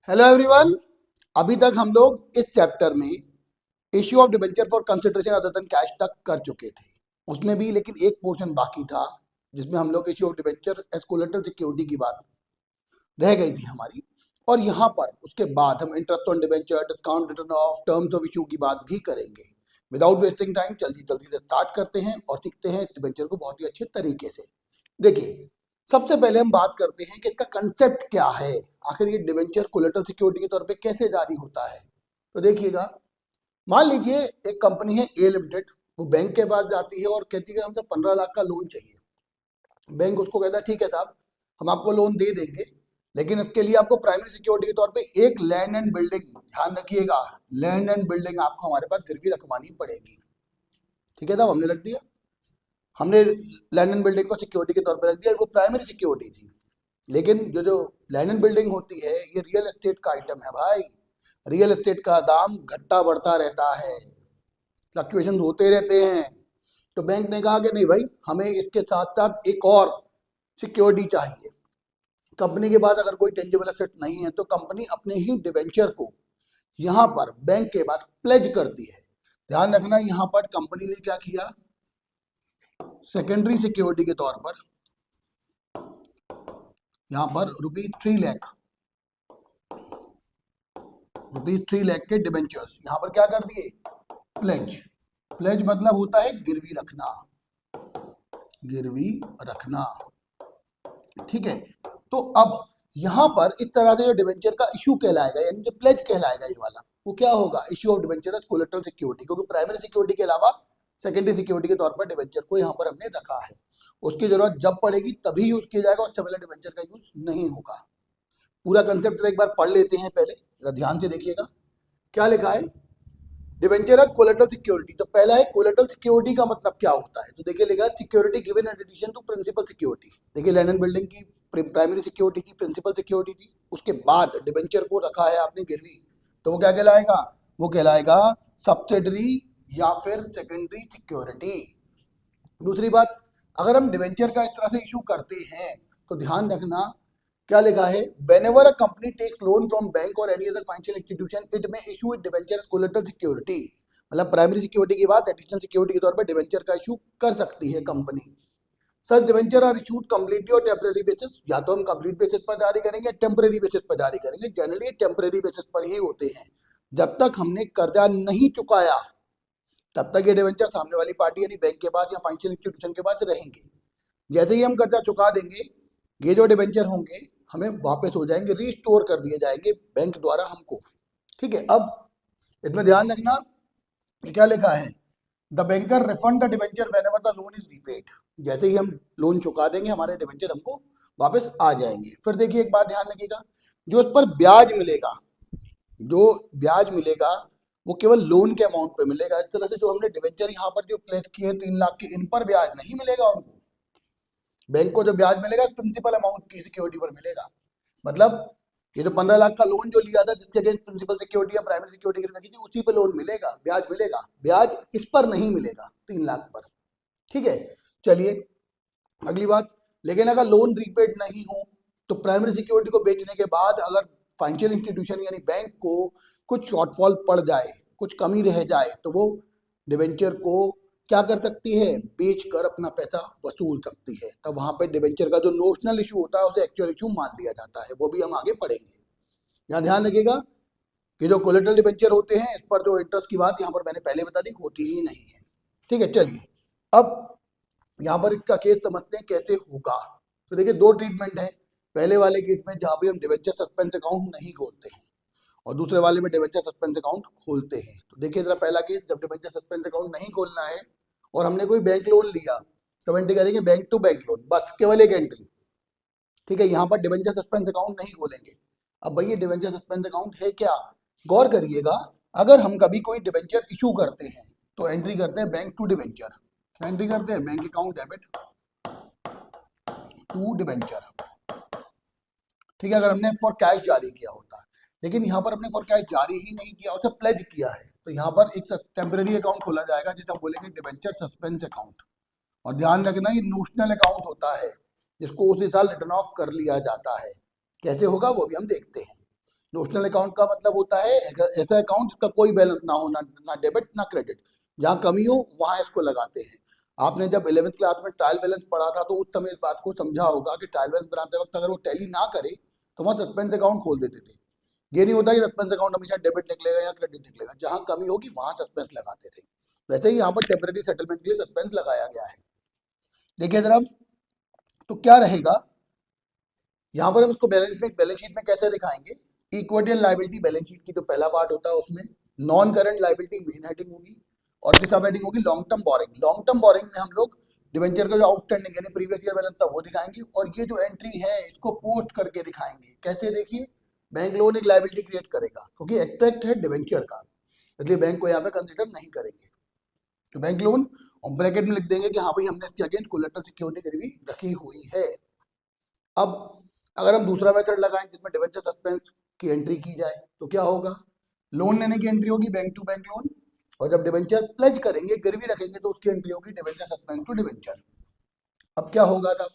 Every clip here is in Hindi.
Hello everyone. अभी तक हम लोग इस चैप्टर में issue of debenture for consideration other than cash तक कर चुके थे। उसमें भी लेकिन एक पोर्शन बाकी था जिसमें हम लोग issue of debenture as collateral security की बात रह गई थी हमारी। और यहाँ पर उसके बाद हम interest on debenture, discount, return of, terms of issue की बात भी करेंगे। विदाउट वेस्टिंग टाइम जल्दी जल्दी से स्टार्ट करते हैं और सीखते हैं डिबेंचर को बहुत ही अच्छे तरीके से। देखिए, सबसे पहले हम बात करते हैं कि इसका कंसेप्ट क्या है, आखिर ये डिबेंचर कोलेटरल सिक्योरिटी के तौर पे कैसे जारी होता है। तो देखिएगा, मान लीजिए एक कंपनी है ए लिमिटेड, वो बैंक के पास जाती है और कहती है हमसे 15 लाख का लोन चाहिए। बैंक उसको कहता है ठीक है साहब, हम आपको लोन दे देंगे, लेकिन इसके लिए आपको प्राइमरी सिक्योरिटी के तौर पे एक लैंड एंड बिल्डिंग, ध्यान रखिएगा, लैंड एंड बिल्डिंग आपको हमारे पास गिरवी रखवानी पड़ेगी। ठीक है साहब, हमने रख दिया, हमने लैंड एंड बिल्डिंग को सिक्योरिटी के तौर पर रख दिया, वो प्राइमरी सिक्योरिटी थी। लेकिन जो लैंड एंड बिल्डिंग होती है ये रियल एस्टेट का आइटम है भाई। रियल एस्टेट का दाम घटता बढ़ता रहता है, फ्लक्चुएशन होते रहते हैं। तो बैंक ने कहा कि नहीं भाई, हमें इसके साथ साथ एक और सिक्योरिटी चाहिए। कंपनी के पास अगर कोई टेंजिबल एसेट नहीं है तो कंपनी अपने ही डिवेंचर को यहाँ पर बैंक के पास प्लेज करती है। ध्यान रखना, यहाँ पर कंपनी ने क्या किया, सेकेंडरी सिक्योरिटी के तौर पर यहाँ पर रुपीज 3 लाख के डिबेंचर्स यहाँ पर क्या कर दिए, प्लेज। प्लेज मतलब होता है गिरवी रखना, गिरवी रखना। ठीक है, तो अब यहाँ पर इस तरह से जो डिबेंचर का इशू कहलाएगा, यानी जो प्लेज कहलाएगा ये वाला, वो क्या होगा, issue of debenture as collateral security, क्योंकि प्राइमरी सिक्योरिटी के अलावा सेकेंडरी सिक्योरिटी के तौर पर डिबेंचर को यहाँ पर हमने रखा है। उसकी जरूरत जब पड़ेगी तभी यूज किया जाएगा, उससे पहले डिबेंचर का यूज नहीं होगा। पूरा कंसेप्ट एक बार पढ़ लेते हैं, पहले जरा ध्यान से देखिएगा क्या लिखा है, डिबेंचर एज कोलेटरल सिक्योरिटी। तो पहला है कोलेटरल सिक्योरिटी का मतलब क्या होता है। तो देखिए लिखा है security given in addition to principal security. देखिए लैंड एंड बिल्डिंग की प्राइमरी सिक्योरिटी थी, प्रिंसिपल सिक्योरिटी थी, उसके बाद डिबेंचर को रखा है आपने गिरवी, तो वो क्या कहलाएगा, वो कहलाएगा सब्सिडरी या फिर सेकेंडरी सिक्योरिटी। दूसरी बात, अगर हम डिबेंचर का इस तरह से इशू करते हैं तो ध्यान रखना क्या लिखा है, whenever a company takes loan from bank और any other financial institution it may issue it debenture as collateral security. मतलब प्राइमरी सिक्योरिटी के बाद एडिशनल सिक्योरिटी के तौर पर डिबेंचर का इशू कर सकती है company. Such debenture are issued completely और टेम्परेरी बेसिस, या तो हम कंप्लीट बेसिस पर जारी करेंगे, टेम्परेरी बेसिस पर जारी करेंगे। जनरली टेम्परेरी बेसिस पर ही होते हैं। जब तक हमने कर्जा नहीं चुकाया तब तक ये डिबेंचर सामने वाली पार्टी यानी बैंक के पास या फाइनेंशियल इंस्टीट्यूशन के पास रहेंगे। जैसे ही हम कर्जा चुका देंगे, ये जो डिबेंचर होंगे हमें वापस हो जाएंगे, रिस्टोर कर दिए जाएंगे बैंक द्वारा हमको। ठीक है, अब इसमें ध्यान रखना ये क्या लिखा है, the banker refund the debenture whenever the loan is repaid. जैसे ही हम लोन चुका देंगे हमारे डिबेंचर हमको वापस आ जाएंगे। फिर देखिए एक बात ध्यान रखिएगा, जो उस पर ब्याज मिलेगा, जो ब्याज मिलेगा वो केवल लोन के अमाउंट पे मिलेगा। इस तरह से जो हमने डिबेंचर यहाँ पर जो प्लेस किए हैं 3 लाख के, इन पर ब्याज नहीं मिलेगा उनको। बैंक को जो ब्याज मिलेगा प्रिंसिपल अमाउंट की सिक्योरिटी पर मिलेगा। मतलब ये जो 15 लाख का लोन जो लिया था जिसके अगेंस्ट प्रिंसिपल सिक्योरिटी या प्राइमरी सिक्योरिटी गिरवी थी, उसी पे लोन मिलेगा, ब्याज मिलेगा। ब्याज इस पर नहीं मिलेगा 3 लाख पर। ठीक है, चलिए अगली बात, लेकिन अगर लोन रीपेड नहीं हो तो प्राइमरी सिक्योरिटी को बेचने के बाद अगर फाइनेंशियल इंस्टीट्यूशन यानी बैंक को कुछ शॉर्टफॉल पड़ जाए, कुछ कमी रह जाए, तो वो डिबेंचर को क्या कर सकती है, बेच कर अपना पैसा वसूल सकती है। तब वहां पे डिबेंचर का जो नोशनल इशू होता है उसे एक्चुअल इशू मान लिया जाता है, वो भी हम आगे पढ़ेंगे। यहाँ ध्यान रखिएगा कि जो कोलेटरल डिबेंचर होते हैं इस पर जो इंटरेस्ट की बात यहाँ पर मैंने पहले बता दी होती ही नहीं है। ठीक है, चलिए अब यहाँ पर इसका केस समझते हैं कैसे होगा। तो देखिए दो ट्रीटमेंट है, पहले वाले केस में जहाँ भी हम डिबेंचर सस्पेंस अकाउंट नहीं खोलते हैं और दूसरे वाले में डिबेंचर सस्पेंस अकाउंट खोलते हैं। तो देखिए जरा पहला केस, जब डिबेंचर सस्पेंस अकाउंट नहीं खोलना है और हमने कोई बैंक लोन लिया तो एंट्री करेंगे बैंक टू बैंक लोन, बस केवल एक एंट्री। ठीक है, यहाँ पर डिबेंचर सस्पेंस अकाउंट नहीं खोलेंगे। अब भैया डिबेंचर सस्पेंस अकाउंट है क्या, गौर करिएगा, अगर हम कभी कोई डिबेंचर इशू करते हैं तो एंट्री करते हैं बैंक टू डिबेंचर। क्या एंट्री करते हैं, bank account debit to debenture. ठीक है, अगर हमने फॉर कैश जारी किया होता, लेकिन यहाँ पर हमने फॉर कैश जारी ही नहीं किया, उसे प्लेज किया है, तो यहाँ पर एक टेम्परेरी अकाउंट खोला जाएगा जिसे हम बोलेंगे डिबेंचर सस्पेंस अकाउंट। और ध्यान रखना ये नोशनल अकाउंट होता है जिसको उसी साल रिटर्न ऑफ कर लिया जाता है। कैसे होगा वो भी हम देखते हैं। नोशनल अकाउंट का मतलब होता है ऐसा अकाउंट जिसका कोई बैलेंस ना हो, ना डेबिट ना क्रेडिट, जहाँ कमी हो वहाँ इसको लगाते हैं। आपने जब 11वीं क्लास में ट्रायल बैलेंस पढ़ा था तो उस समय इस बात को समझा होगा कि ट्रायल बैलेंस बनाते वक्त अगर वो टैली ना करे तो वहाँ सस्पेंस अकाउंट खोल देते थे। ये नहीं होता कि सस्पेंस अकाउंट हमेशा डेबिट निकलेगा या क्रेडिट निकलेगा, जहाँ कमी होगी वहाँ सस्पेंस लगाते थे। वैसे ही यहाँ पर टेम्परेरी सेटलमेंट के लिए सस्पेंस लगाया गया है। देखिए जरा, तो क्या रहेगा यहाँ पर, हम इसको बैलेंस शीट में कैसे दिखाएंगे। Equity and liability balance sheet की जो पहला पार्ट होता है उसमें non current liability main heading होगी और की सब हेडिंग होगी long term borrowing. Long term borrowing में हम लोग डिवेंचर का जो आउटस्टैंडिंग यानी प्रीवियस ईयर बैलेंस था वो दिखाएंगे, और ये जो एंट्री है इसको पोस्ट करके दिखाएंगे। कैसे, देखिए बैंक लोन एक लायबिलिटी क्रिएट करेगा क्योंकि एक्सपेक्ट है डिवेंचर का, इसलिए बैंक को यहाँ पे कंसिडर नहीं करेंगे। तो बैंक लोन और ब्रैकेट में लिख देंगे कि हाँ भाई हमने इसके अगेंस्ट कोलेटरल सिक्योरिटी गिरवी रखी हुई है। अब अगर हम दूसरा मेथड लगाएं जिसमें डिवेंचर सस्पेंस की एंट्री की जाए तो क्या होगा, लोन लेने की एंट्री होगी बैंक टू बैंक लोन, और जब डिवेंचर प्लेज करेंगे गिरवी रखेंगे तो उसकी एंट्री होगी डिवेंचर सस्पेंस टू डिवेंचर। अब क्या होगा तब,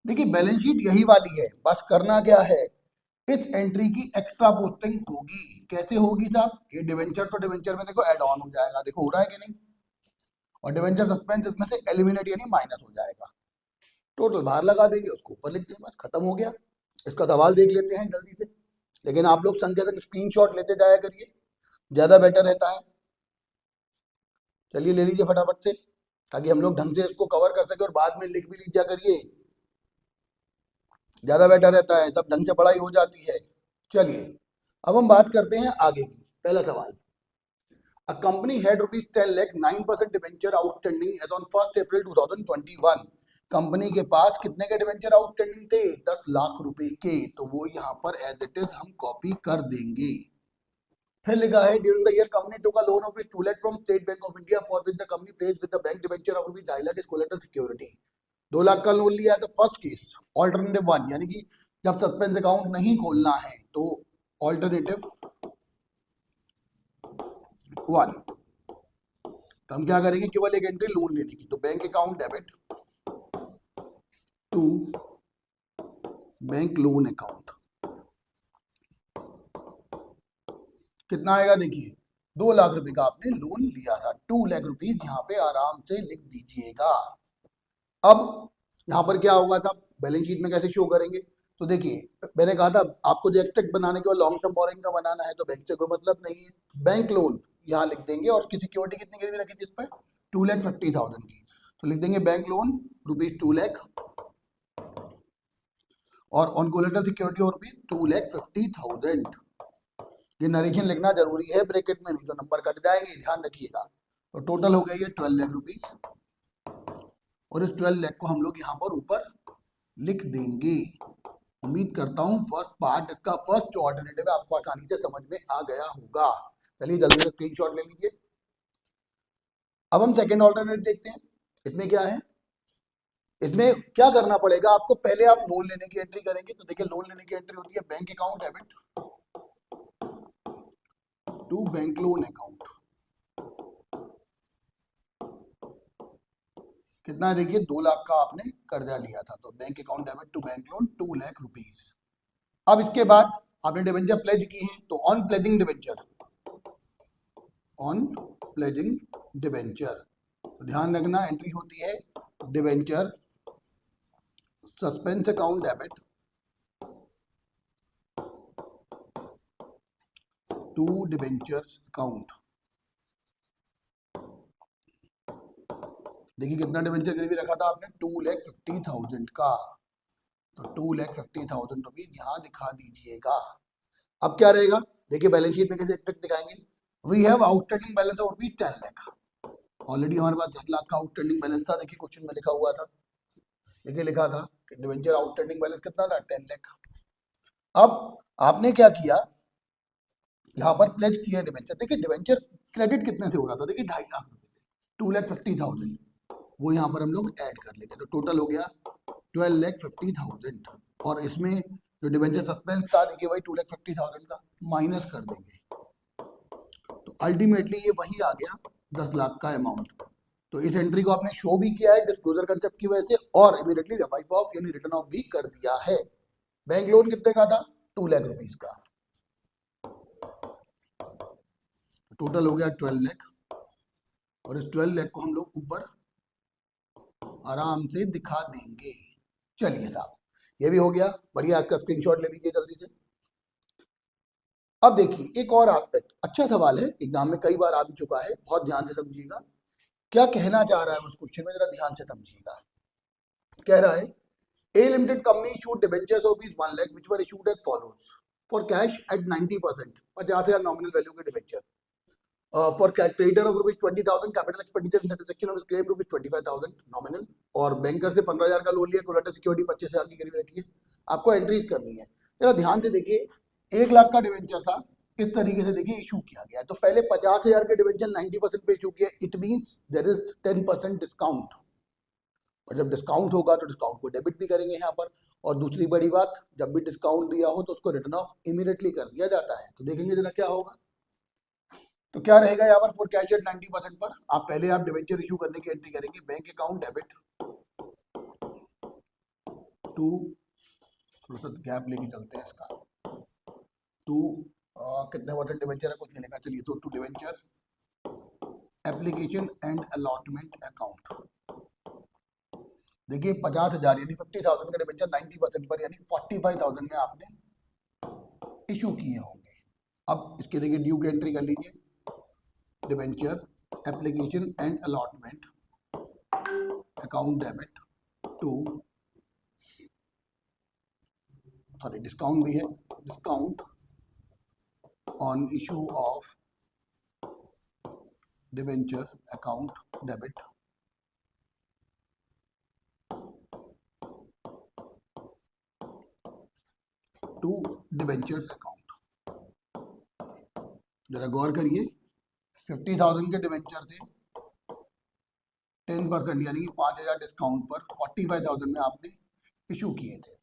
देखिए बैलेंस शीट यही वाली है, बस करना क्या है, इस एंट्री की एक्स्ट्रा पोस्टिंग होगी। कैसे होगी साहब, ये डिवेंचर तो डिवेंचर में देखो ऐड ऑन हो जाएगा, देखो हो रहा है कि नहीं, और डिवेंचर सस्पेंस इसमें से एलिमिनेट यानी माइनस हो जाएगा। टोटल बाहर लगा देंगे, उसको ऊपर लिख देंगे, बस खत्म हो गया। इसका सवाल देख लेते हैं जल्दी से, लेकिन आप लोग संख्या तक स्क्रीनशॉट लेते जाया करिए, ज्यादा बेटर रहता है। चलिए ले लीजिए फटाफट से, ताकि हम लोग ढंग से इसको कवर कर सके और बाद में लिख भी लीजिए करिए, ज्यादा बेटर रहता है, सब ढंग से पढ़ाई हो जाती है। चलिए अब हम बात करते हैं आगे की। पहला सवाल, a company had ₹10 lakh 9% debenture outstanding as on 1 April 2021। Company के पास कितने के डिवेंचर आउटस्टैंडिंग थे, 10 लाख रुपए के, तो वो यहाँ पर एज इट इज हम कॉपी कर देंगे। फिर लिखा है during the year company took a loan of ₹2 lakh from State Bank of India for which the company placed with the bank debenture of ₹2.5 lakh as collateral security. 2 lakh का लोन लिया है तो फर्स्ट केस ऑल्टरनेटिव 1, यानी कि जब सस्पेंस अकाउंट नहीं खोलना है तो ऑल्टरनेटिव 1, तो हम क्या करेंगे, केवल एक एंट्री लोन लेने की, तो bank account debit to bank loan account. कितना आएगा, देखिए 2 लाख रुपए का आपने लोन लिया था, 2 लाख रुपीज यहाँ पे आराम से लिख दीजिएगा। अब यहाँ पर क्या होगा था, बैलेंस शीट में कैसे शो करेंगे, तो देखिए मैंने कहा था आपको जो एक्सपेक्ट बनाने के बाद लॉन्ग टर्म बोरिंग का बनाना है तो बैंक से कोई मतलब नहीं है, बैंक लोन यहाँ लिख देंगे और उसकी सिक्योरिटी कितनी गिरवी रखी थी इस पर, 2,50,000 की, तो लिख देंगे बैंक लोन ₹2 लाख और ऑन कोलेटरल सिक्योरिटी और ₹2,50,000। ये नरेशन लिखना जरूरी है ब्रैकेट में, नहीं तो नंबर कट जाएंगे, ध्यान रखिएगा। तो टोटल हो गया ये 12 लाख रुपीज, और इस 12 लाख को हम लोग यहाँ पर ऊपर लिख देंगे। उम्मीद करता हूँ फर्स्ट पार्ट इसका फर्स्ट जो ऑल्टरनेटिव है आपको आसानी से समझ में आ गया होगा। चलिए जल्दी से स्क्रीनशॉट ले लीजिए। अब हम सेकंड ऑल्टरनेटिव देखते हैं, इसमें क्या है, इसमें क्या करना पड़ेगा आपको, पहले आप लोन लेने की एंट्री करेंगे, तो देखिए लोन लेने की एंट्री होती है bank account debit to bank loan account. कितना है, देखिए 2 लाख का आपने कर्जा लिया था, तो bank account debit to bank loan 2 lakh rupees. अब इसके बाद आपने डिवेंचर प्लेज की है, तो on pledging debenture, on pledging debenture, तो ध्यान रखना एंट्री होती है debenture suspense account debit to debentures account. देखिए कितना डिवेंचर गिरवी रखा था आपने, 2,50,000 का, तो 2,50,000 रुपीज यहाँ दिखा दीजिएगा। अब क्या रहेगा, देखिए बैलेंस शीट में कैसे एक्सपेक्ट दिखाएंगे, we have outstanding balance of ₹10 lakh. Already हमारे पास 10 लाख का आउटस्टैंडिंग बैलेंस था, देखिए क्वेश्चन में लिखा हुआ था, देखिए लिखा था कि डिवेंचर आउटस्टैंडिंग बैलेंस कितना था, 10 लाख। अब आपने क्या किया, यहाँ पर प्लेज किया डिवेंचर, देखिए डिवेंचर क्रेडिट कितने से हो रहा था, देखिए 2.5 लाख रुपए से, 2,50,000, वो यहाँ पर हम लोग ऐड कर लेंगे, तो टोटल हो गया 12,50,000, और इसमें जो डिवेंचर सस्पेंस था देखिए वही 2,50,000 का माइनस कर देंगे, तो अल्टीमेटली ये वही आ गया 10 लाख का अमाउंट। तो इस एंट्री को आपने शो भी किया है डिस्क्लोजर कंसेप्ट की वजह से, और इमीडिएटली वाइप ऑफ यानी रिटर्न ऑफ भी कर दिया है। बैंक लोन कितने का था, 2 लाख रुपीज का। टोटल हो गया 12 लाख, और इस 12 लाख को हम लोग ऊपर आराम से दिखा देंगे। चलिए साहब, ये भी हो गया, बढ़िया। आज का स्क्रीनशॉट ले लीजिए जल्दी से। अब देखिए एक और एस्पेक्ट, अच्छा सवाल है, एग्जाम में कई बार आ भी चुका है, बहुत ध्यान से समझिएगा क्या कहना चाह रहा है उस क्वेश्चन में, जरा ध्यान से समझिएगा। कह रहा है A limited company issued debentures of rupees 1 lakh which were issued as follows: for cash at 90%, 50,000 nominal value के debenture, for creditor of rupees 20,000, capital expenditure in satisfaction of his claim rupees 25,000 nominal, और बैंकर से 15,000 का लोन लिया, कोलेटरल सिक्योरिटी 25,000 की गिरवी रखी है। आपको एंट्रीज करनी है, जरा ध्यान से देखिए। 1 लाख का डिबेंचर था, इस तरीके से देखिए इशू किया गया, तो पहले 50,000 के डिबेंचर 90% पे इशू किया, it means there is 10% discount, और जब डिस्काउंट होगा तो डिस्काउंट को डेबिट भी करेंगे यहाँ पर। और दूसरी बड़ी बात, जब भी डिस्काउंट दिया हो तो उसको रिटर्न ऑफ इमीडिएटली कर दिया जाता है। तो देखेंगे जरा क्या होगा, तो क्या रहेगा यहाँ पर, फॉर कैश एट 90% पर आप पहले आप डिबेंचर इशू करने की एंट्री करेंगे, बैंक अकाउंट डेबिट टू, थोड़ा सा गैप लेके चलते हैं इसका, टू कितने परसेंट डिबेंचर है कुछ नहीं लिखा, चलिए तो to debenture application and allotment account. देखिए 50,000 यानी 50,000 का डिबेंचर 90% पर यानी 45,000 में आपने इशू किए होंगे। अब इसके देखिए ड्यू की एंट्री कर लीजिए, debenture application and allotment account debit to, sorry discount भी है, discount on issue of debenture account debit to debentures account. जरा गौर करिए, 50,000 के डिबेंचर थे, 10% यानी कि 5,000 डिस्काउंट पर 45,000 में आपने इशू किए थे।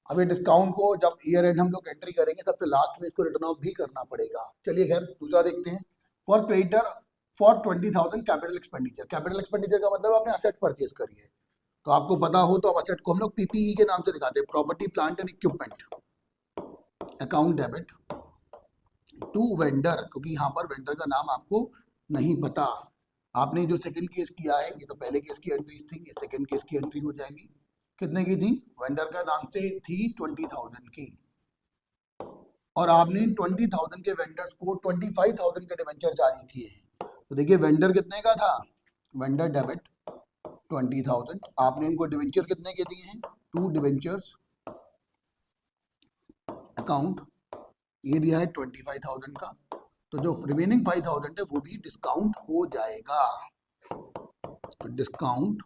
अब ये डिस्काउंट को जब ईयर एंड हम लोग एंट्री करेंगे सबसे लास्ट में इसको रिटर्न ऑफ भी करना पड़ेगा। चलिए खैर दूसरा देखते हैं, for creditor for 20,000 capital expenditure. Capital expenditure का मतलब आपने असेट परचेज करी है, तो आपको पता हो तो अब असेट को हम लोग पीपीई के नाम से दिखाते हैं, property plant and equipment account debit to vendor, क्योंकि यहाँ पर वेंडर का नाम आपको नहीं पता। आपने जो सेकंड केस किया है, ये तो पहले केस की एंट्री थी, ये सेकंड केस की एंट्री हो जाएगी। कितने की थी, वेंडर का नाम से थी 20,000 की, और आपने 20,000 के वेंडर्स को 25,000 के डिबेंचर जारी किए हैं। तो देखिए वेंडर कितने का था, वेंडर डेबिट 20,000, आपने इनको डिबेंचर कितने के दिए हैं, 2 डिबेंचर्स अकाउंट, ये दिया है 25,000 का, तो जो रिमेनिंग 5,000 है वो भी डिस्काउंट हो जाएगा। तो discount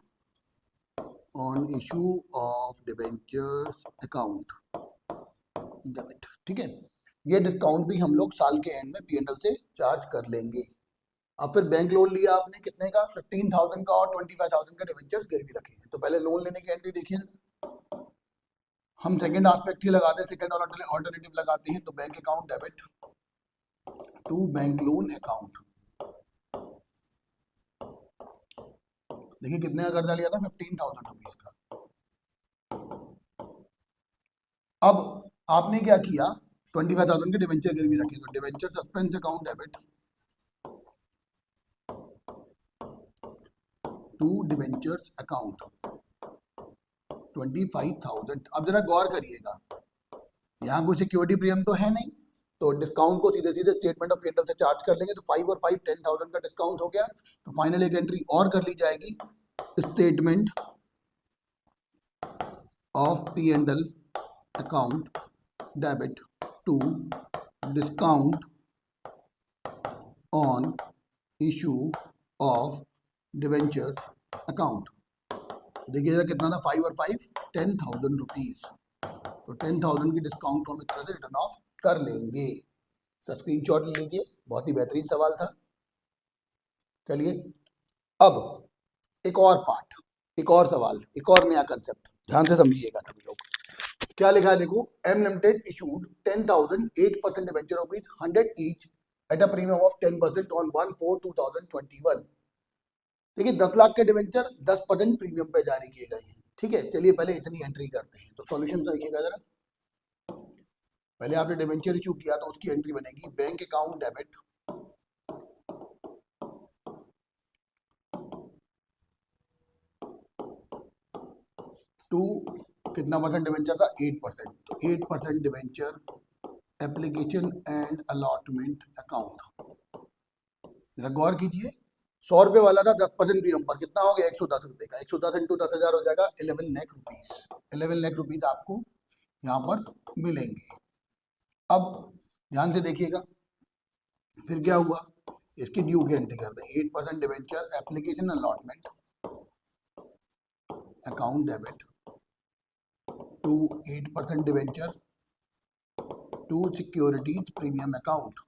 on issue of debentures account debit, ठीक है। ये डिस्काउंट भी हम लोग साल के एंड में पीएनएल से चार्ज कर लेंगे। अब फिर बैंक लोन लिया आपने कितने का, 15,000 का और 25,000 का डिबेंचर्स गिरवी रखे हैं। तो पहले लोन लेने की एंट्री देखिए, हम सेकंड एस्पेक्ट ही लगाते हैं, सेकंड ऑल्टरनेटिव लगाते हैं, तो bank account debit to bank loan account. देखिए कितने का कर्जा लिया था, 15,000 रुपीज का। अब आपने क्या किया, 25,000 के डिबेंचर गिरवी रखे, तो debenture suspense account debit to debentures account 25,000। अब जरा गौर करिएगा, यहाँ कोई सिक्योरिटी प्रीमियम तो है नहीं, तो डिस्काउंट को सीधे सीधे स्टेटमेंट ऑफ पीएनएल से चार्ज कर लेंगे, तो 5 और 5 10,000 का डिस्काउंट हो गया। तो फाइनल एक एंट्री और कर ली जाएगी, statement of PNL account debit to discount on issue of debentures account. देखिए जरा कितना था, 5 और 5 10,000 रुपीज, तो 10,000 की डिस्काउंट को हम इस तरह से रिटर्न ऑफ कर लेंगे। तो स्क्रीनशॉट ले लीजिए, बहुत ही बेहतरीन सवाल था। चलिए अब एक और पार्ट, एक और सवाल, एक और नया कंसेप्ट, ध्यान से समझिएगा सभी लोग। क्या लिखा है देखो, M limited issued 10,000 8% debenture rupees 100 each at a premium of 10% on 1/4/2021। देखिए 10 लाख के डिबेंचर 10% प्रीमियम पे जारी किए गए हैं, ठीक है। चलिए पहले इतनी एंट्री करते हैं, तो सॉल्यूशन देखिएगा जरा। पहले आपने डिबेंचर इशू किया तो उसकी एंट्री बनेगी, बैंक अकाउंट डेबिट टू कितना परसेंट डिवेंचर था, 8%, तो 8% debenture application and allotment account. जरा गौर कीजिए, 100 रुपये वाला था, 10% प्रीमियम पर कितना हो गया, 110 रुपये का, 110 इंटू 10,000 हो जाएगा 11 लाख रुपीज। 11 लाख रुपीज आपको यहाँ पर मिलेंगे। अब ध्यान से देखिएगा, फिर क्या हुआ, इसकी ड्यू की एंट्री कर दें, 8% debenture application allotment account debit to 8% debenture to securities premium account.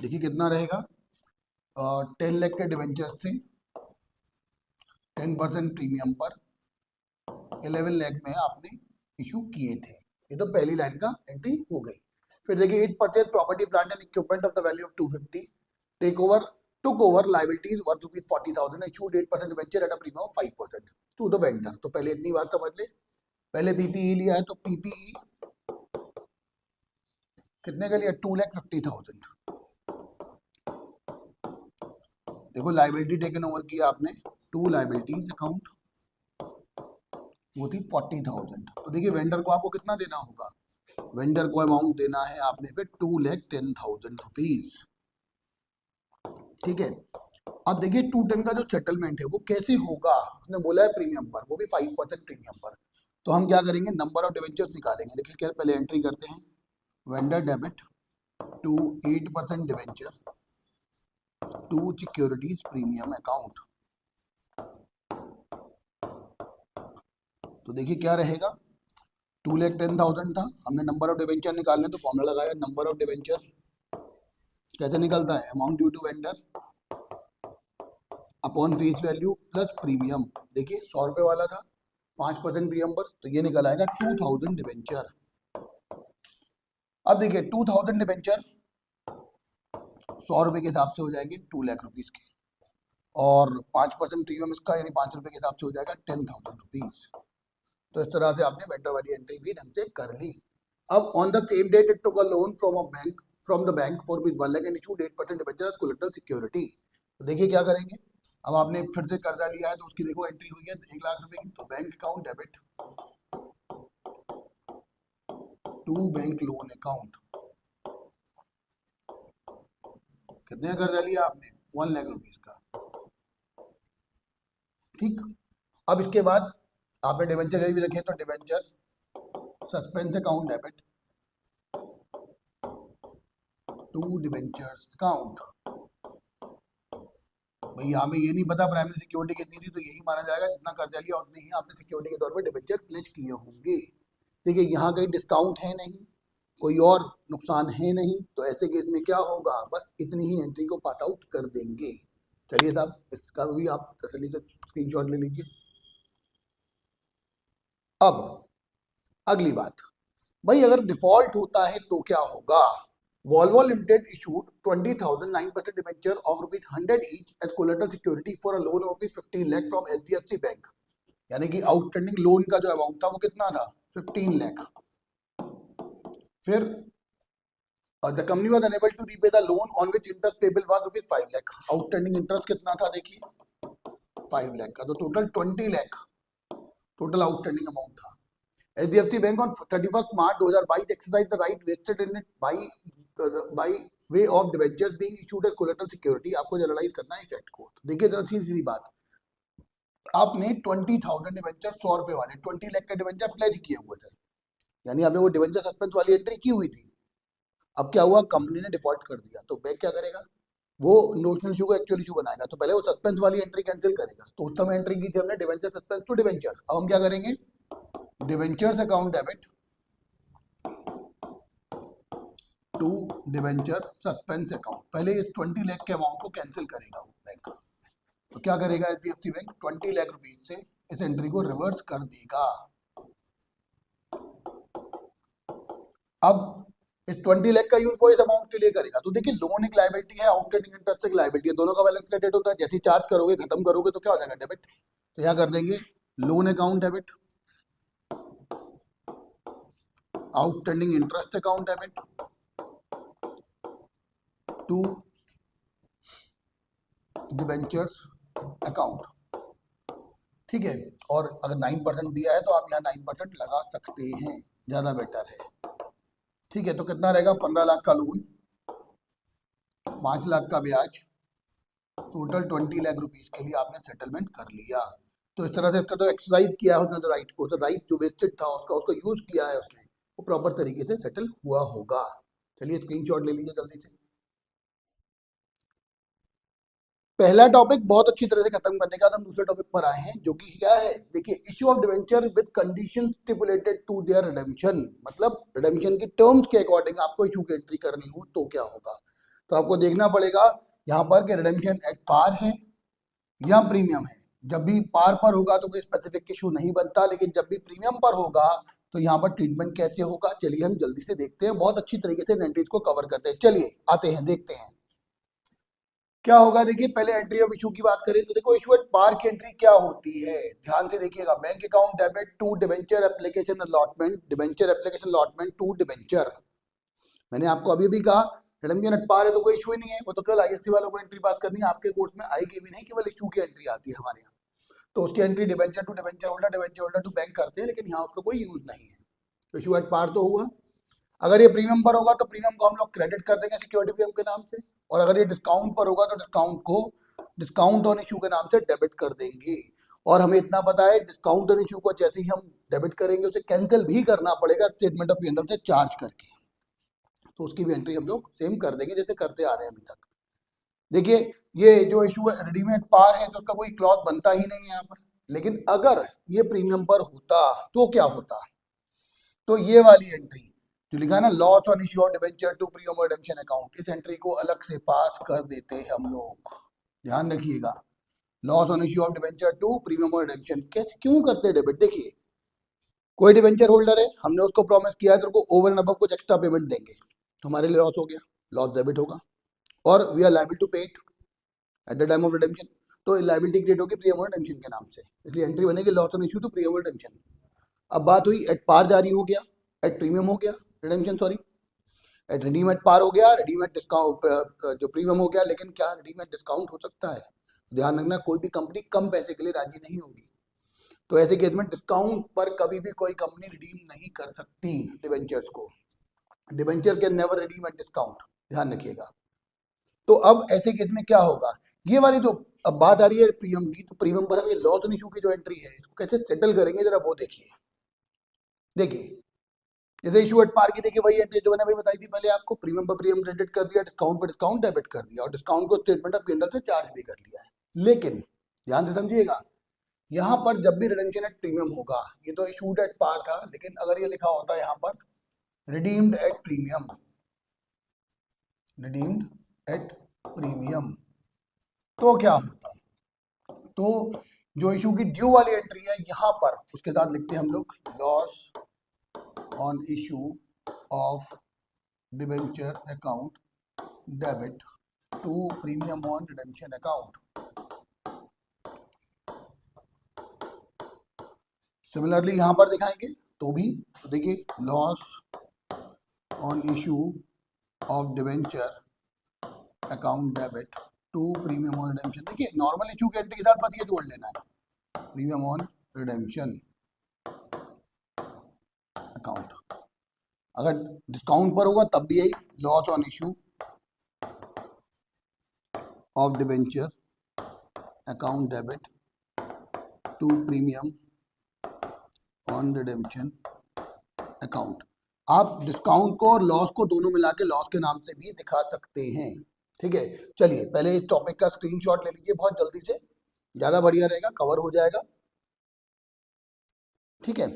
देखिए कितना रहेगा, 10 लाख के डिवेंचर्स थे, 10% प्रीमियम पर 11 लाख में आपने इशू किए थे। ये तो पहली लाइन का एंट्री हो गई। फिर देखिए 8 purchase property plant and equipment of the value of 250, take over took over liabilities worth rupees 40,000, issued 8% debenture at a premium of 5% to the vendor। तो पहले इतनी बात समझ ले, पहले पीपीई लिया है तो पीपीई कितने का लिया, 2,50,000। देखो लाइबिलिटी टेकन ओवर किया आपने, टू लाइबिलिटीज अकाउंट, वो थी 40,000। तो देखिए वेंडर को आपको कितना देना होगा, वेंडर को अमाउंट देना है आपने फिर 2,10,000 रुपीज। ठीक है, अब देखिए 210 का जो सेटलमेंट है वो कैसे होगा, उसने बोला है प्रीमियम पर, वो भी 5% प्रीमियम पर। तो हम क्या करेंगे, नंबर ऑफ डिवेंचर्स निकालेंगे। देखिए क्या, पहले एंट्री करते हैं, vendor debit to 8% debenture to securities premium account. तो देखिए क्या रहेगा, 2,10,000 था, हमने नंबर ऑफ डिवेंचर निकालने तो फॉर्मूला लगाया, नंबर ऑफ डिवेंचर कैसे निकलता है, amount due to vendor upon face value plus premium. देखिए 100 रुपये वाला था, 5% प्रीमियम पर, तो ये निकल आएगा 2,000 डिवेंचर। अब देखिए 2,000 डिवेंचर 100 रुपये के हिसाब से हो जाएंगे 2 लाख रुपीज के, और 5% प्रीमियम इसका यानी 5 रुपये के हिसाब से हो जाएगा 10,000 रुपीज। तो इस तरह से आपने वेंडर वाली एंट्री भी ढंग से कर ली। अब on the same date it took a loan from the bank for rupees 1 lakh and issued 8% debenture as collateral security. तो देखिए क्या करेंगे, अब आपने फिर से कर्जा लिया है तो उसकी देखो एंट्री हुई है 1 लाख रुपए की, तो bank account debit to bank loan account. कितने का कर्जा लिया आपने, 1 लाख रुपीज का। ठीक, अब इसके बाद आपने डिवेंचर भी रखे तो debenture suspense account debit to debentures account. भाई यहाँ पे ये नहीं पता प्राइमरी सिक्योरिटी कितनी थी, तो यही माना जाएगा जितना कर्जा लिया उतने ही आपने सिक्योरिटी के तौर पे डिवेंचर प्लेज किए होंगे। देखिए यहाँ कहीं डिस्काउंट है नहीं, कोई और नुकसान है नहीं, तो ऐसे केस में क्या होगा, बस इतनी ही एंट्री को पास आउट कर देंगे। चलिए साहब, इसका भी आप तसल्ली से स्क्रीनशॉट ले लीजिए। अब अगली बात, भाई अगर डिफॉल्ट होता है तो क्या होगा। Volvo Limited issued 20,000 9% debenture of rupees 100 each as collateral security for a loan of rupees 15 lakh from HDFC Bank। यानी कि आउटस्टैंडिंग लोन का जो अमाउंट था वो कितना था, 15 लाख। फिर the company was unable to repay the loan on which interest payable was rupees 5 lakh। Outstanding interest कितना था, देखिए 5 लाख का, तो total 20 lakh total outstanding amount था। HDFC Bank on 31st March 2022 exercised the right vested in it by way of debentures being issued as collateral security। आपको जनरलाइज करना है इफेक्ट को। तो देखिए जरा सीधी बात, आपने 20,000 डिवेंचर 100 रुपए वाले 20 लाख के डिवेंचर प्लेज किए हुए थे, यानी आपने वो डिवेंचर सस्पेंस वाली एंट्री की हुई थी। अब क्या हुआ, कंपनी ने डिफॉल्ट कर दिया, तो बैंक क्या करेगा, वो नोशनल इशू को एक्चुअल इशू बनाएगा। तो पहले वो सस्पेंस वाली एंट्री कैंसिल करेगा, तो उस समय एंट्री की थी हमने डिवेंचर सस्पेंस टू डिवेंचर। अब हम क्या करेंगे, debentures account debit to debenture suspense account. पहले इस 20 लाख के अमाउंट को कैंसिल करेगा वो बैंक। तो क्या करेगा एचडीएफसी बैंक, 20 लाख रुपीज से इस एंट्री को रिवर्स कर देगा। अब इस 20 लाख का यूज वो इस अमाउंट के लिए करेगा। तो देखिए लोन एक लायबिलिटी है, आउटस्टैंडिंग इंटरेस्ट एक लायबिलिटी है, दोनों का बैलेंस क्रेडिट होता है। जैसे चार्ज करोगे खत्म करोगे तो क्या हो जाएगा, डेबिट। तो क्या कर देंगे, loan account debit outstanding interest account debit to debentures account, ठीक है। और अगर 9% दिया है तो आप यहाँ 9% लगा सकते हैं, ज्यादा बेटर है, ठीक है। तो कितना रहेगा, 15 लाख का लोन, 5 लाख का ब्याज, टोटल 20 लाख रुपीज के लिए आपने सेटलमेंट कर लिया। तो इस तरह से इसका तो एक्सरसाइज किया है उसने, तो राइट को, तो राइट जो वेस्टेड था उसको यूज किया है उसने, वो प्रॉपर तरीके से सेटल हुआ होगा। चलिए स्क्रीनशॉट ले लीजिए जल्दी से। पहला टॉपिक बहुत अच्छी तरह से खत्म करने के बाद हम दूसरे टॉपिक पर आए हैं, जो कि क्या है, देखिए, issue of debenture with condition stipulated to their redemption, मतलब रिडेम्पशन की टर्म्स के अकॉर्डिंग आपको इशू की एंट्री करनी हो तो क्या होगा। तो आपको देखना पड़ेगा यहाँ पर कि रिडेम्पशन एट पार है या प्रीमियम है। जब भी पार पर होगा तो कोई स्पेसिफिक इशू नहीं बनता, लेकिन जब भी प्रीमियम पर होगा तो यहाँ पर ट्रीटमेंट कैसे होगा, चलिए हम जल्दी से देखते हैं, बहुत अच्छी तरीके से एंट्रीज को कवर करते हैं। चलिए आते हैं, देखते हैं क्या होगा। देखिए पहले एंट्री ऑफ इशू की बात करें तो देखो, इशू एट पार की एंट्री क्या होती है, ध्यान से देखिएगा। Bank account debit to debenture application allotment, debenture application allotment to debenture. मैंने आपको अभी भी कहा रिडेम्पशन एट पार है तो कोई इशू ही नहीं है, वो तो कल आईएससी वालों को एंट्री पास करनी है, आपके कोर्स में आएगी भी नहीं, केवल इशू की एंट्री आती है हमारे यहाँ। तो उसकी entry debenture to debenture holder, debenture holder to bank करते हैं, लेकिन यहाँ उसका कोई यूज नहीं है। तो इशू एट पार तो हुआ। अगर ये प्रीमियम पर होगा तो प्रीमियम को हम लोग क्रेडिट कर देंगे सिक्योरिटी प्रीमियम के नाम से, और अगर ये डिस्काउंट पर होगा तो डिस्काउंट को डिस्काउंट ऑन इशू के नाम से डेबिट कर देंगे। और हमें इतना पता है, डिस्काउंट ऑन इशू को जैसे ही हम डेबिट करेंगे उसे कैंसिल भी करना पड़ेगा स्टेटमेंट ऑफ P&L से चार्ज करके, तो उसकी भी एंट्री हम लोग सेम कर देंगे जैसे करते आ रहे हैं अभी तक। देखिए ये जो इशू है रेडीमेड पार है तो उसका कोई क्लॉज बनता ही नहीं है यहाँ पर, लेकिन अगर ये प्रीमियम पर होता तो क्या होता, तो ये वाली एंट्री जो लिखा है ना, loss on issue of debenture to premium redemption account, इस एंट्री को अलग से पास कर देते हैं हम लोग, ध्यान रखिएगा। Loss on issue of debenture to premium redemption कैसे क्यों करते हैं डेबिट, देखिए कोई डिबेंचर होल्डर है, हमने उसको प्रॉमिस किया है तो उसको ओवर एंड अबव कुछ एक्स्ट्रा पेमेंट देंगे, हमारे लिए लॉस हो गया, लॉस डेबिट होगा, और we are liable to pay it at the time of redemption, तो लायबिलिटी क्रिएट होगी प्रीमियम रिडेम्पशन के नाम से, इसलिए एंट्री बनेगी loss on issue to premium redemption. अब बात हुई एट पार जारी हो गया, एट प्रीमियम हो गया, redemption sorry, at redeem at par हो गया, रिडीम एट डिस्काउंट जो प्रीमियम हो गया, लेकिन क्या रिडीम एट डिस्काउंट हो सकता है, ध्यान रखना कोई भी कंपनी कम पैसे के लिए राजी नहीं होगी, तो ऐसे केस में डिस्काउंट पर कभी भी कोई कंपनी रिडीम नहीं कर सकती डिबेंचर्स को, debenture can never redeem at discount, ध्यान रखिएगा। तो अब ऐसे केस में क्या होगा, ये वाली तो अब बात आ रही है प्रीमियम की, तो प्रीमियम पर हम ये लॉस ऑन इशू की जो एंट्री है इसको कैसे सेटल करेंगे जरा वो देखिए। देखिए जैसे इशू एट पार की, देखिए वही एंट्री जो मैंने अभी बताई थी पहले आपको, प्रीमियम पर प्रीमियम क्रेडिट कर दिया, डिस्काउंट पर डिस्काउंट डेबिट कर दिया, और डिस्काउंट को स्टेटमेंट ऑफ P&L से चार्ज भी कर लिया है। लेकिन ध्यान से समझिएगा, यहाँ पर जब भी रिडेम्पशन एट प्रीमियम होगा, ये तो इशूड एट पार था, लेकिन अगर ये लिखा होता है यहाँ पर redeemed at premium, redeemed eight premium, तो क्या होता, तो जो इशू की ड्यू वाली एंट्री है यहाँ पर उसके साथ लिखते हैं हम लोग loss on issue of debenture account debit to premium on redemption account. Similarly यहां पर दिखाएंगे तो भी, तो देखिए loss on issue of debenture account debit to premium on redemption, देखिए नॉर्मल इशू की एंट्री के साथ बस ये जोड़ लेना है, प्रीमियम ऑन रिडेम्पशन अकाउंट। अगर डिस्काउंट पर होगा तब भी यही loss on issue of debenture account debit to premium on redemption account. आप डिस्काउंट को और लॉस को दोनों मिला के लॉस के नाम से भी दिखा सकते हैं, ठीक है। चलिए पहले इस टॉपिक का स्क्रीनशॉट ले लीजिए बहुत जल्दी से, ज्यादा बढ़िया रहेगा, कवर हो जाएगा, ठीक है।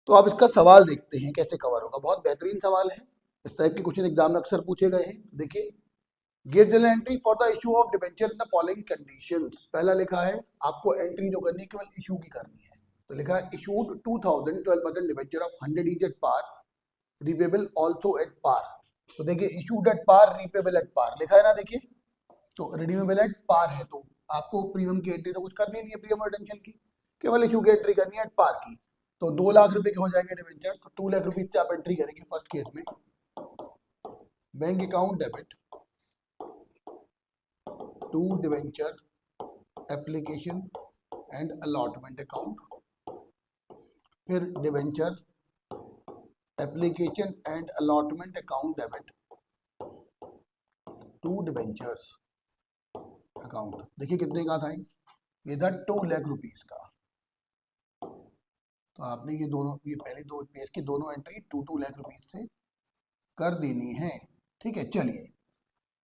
तो आप इसका सवाल देखते हैं कैसे कवर होगा, बहुत बेहतरीन सवाल है, इस टाइप के क्वेश्चन एग्जाम में अक्सर पूछे गए हैं। देखिए give journal entry for the issue of debenture in the following conditions, पहला लिखा है आपको एंट्री जो करनी है केवल इशू की करनी है, तो लिखा है issued 2000 12% debenture of 100 each at par, repayable also at par. तो देखिए issued at par, repayable at par लिखा है ना, देखिए तो रिडीमेबल एट पार है, तो आपको प्रीमियम की एंट्री तो कुछ करनी नहीं है, प्रीमियम रिडेम्पशन की, केवल इशू की एंट्री करनी है एट पार की। तो 2 लाख रुपए के हो जाएंगे डिबेंचर, तो 2 लाख रुपीज से आप एंट्री करेंगे फर्स्ट केस में, bank account debit to debenture application and allotment account, फिर debenture application and allotment account debit to debentures account. देखिए कितने का था ये था 2 लाख रुपीस का। तो आपने ये दोनों, ये पहले दो पेज की दोनों एंट्री 2 लाख रुपीस से कर देनी है। ठीक है, चलिए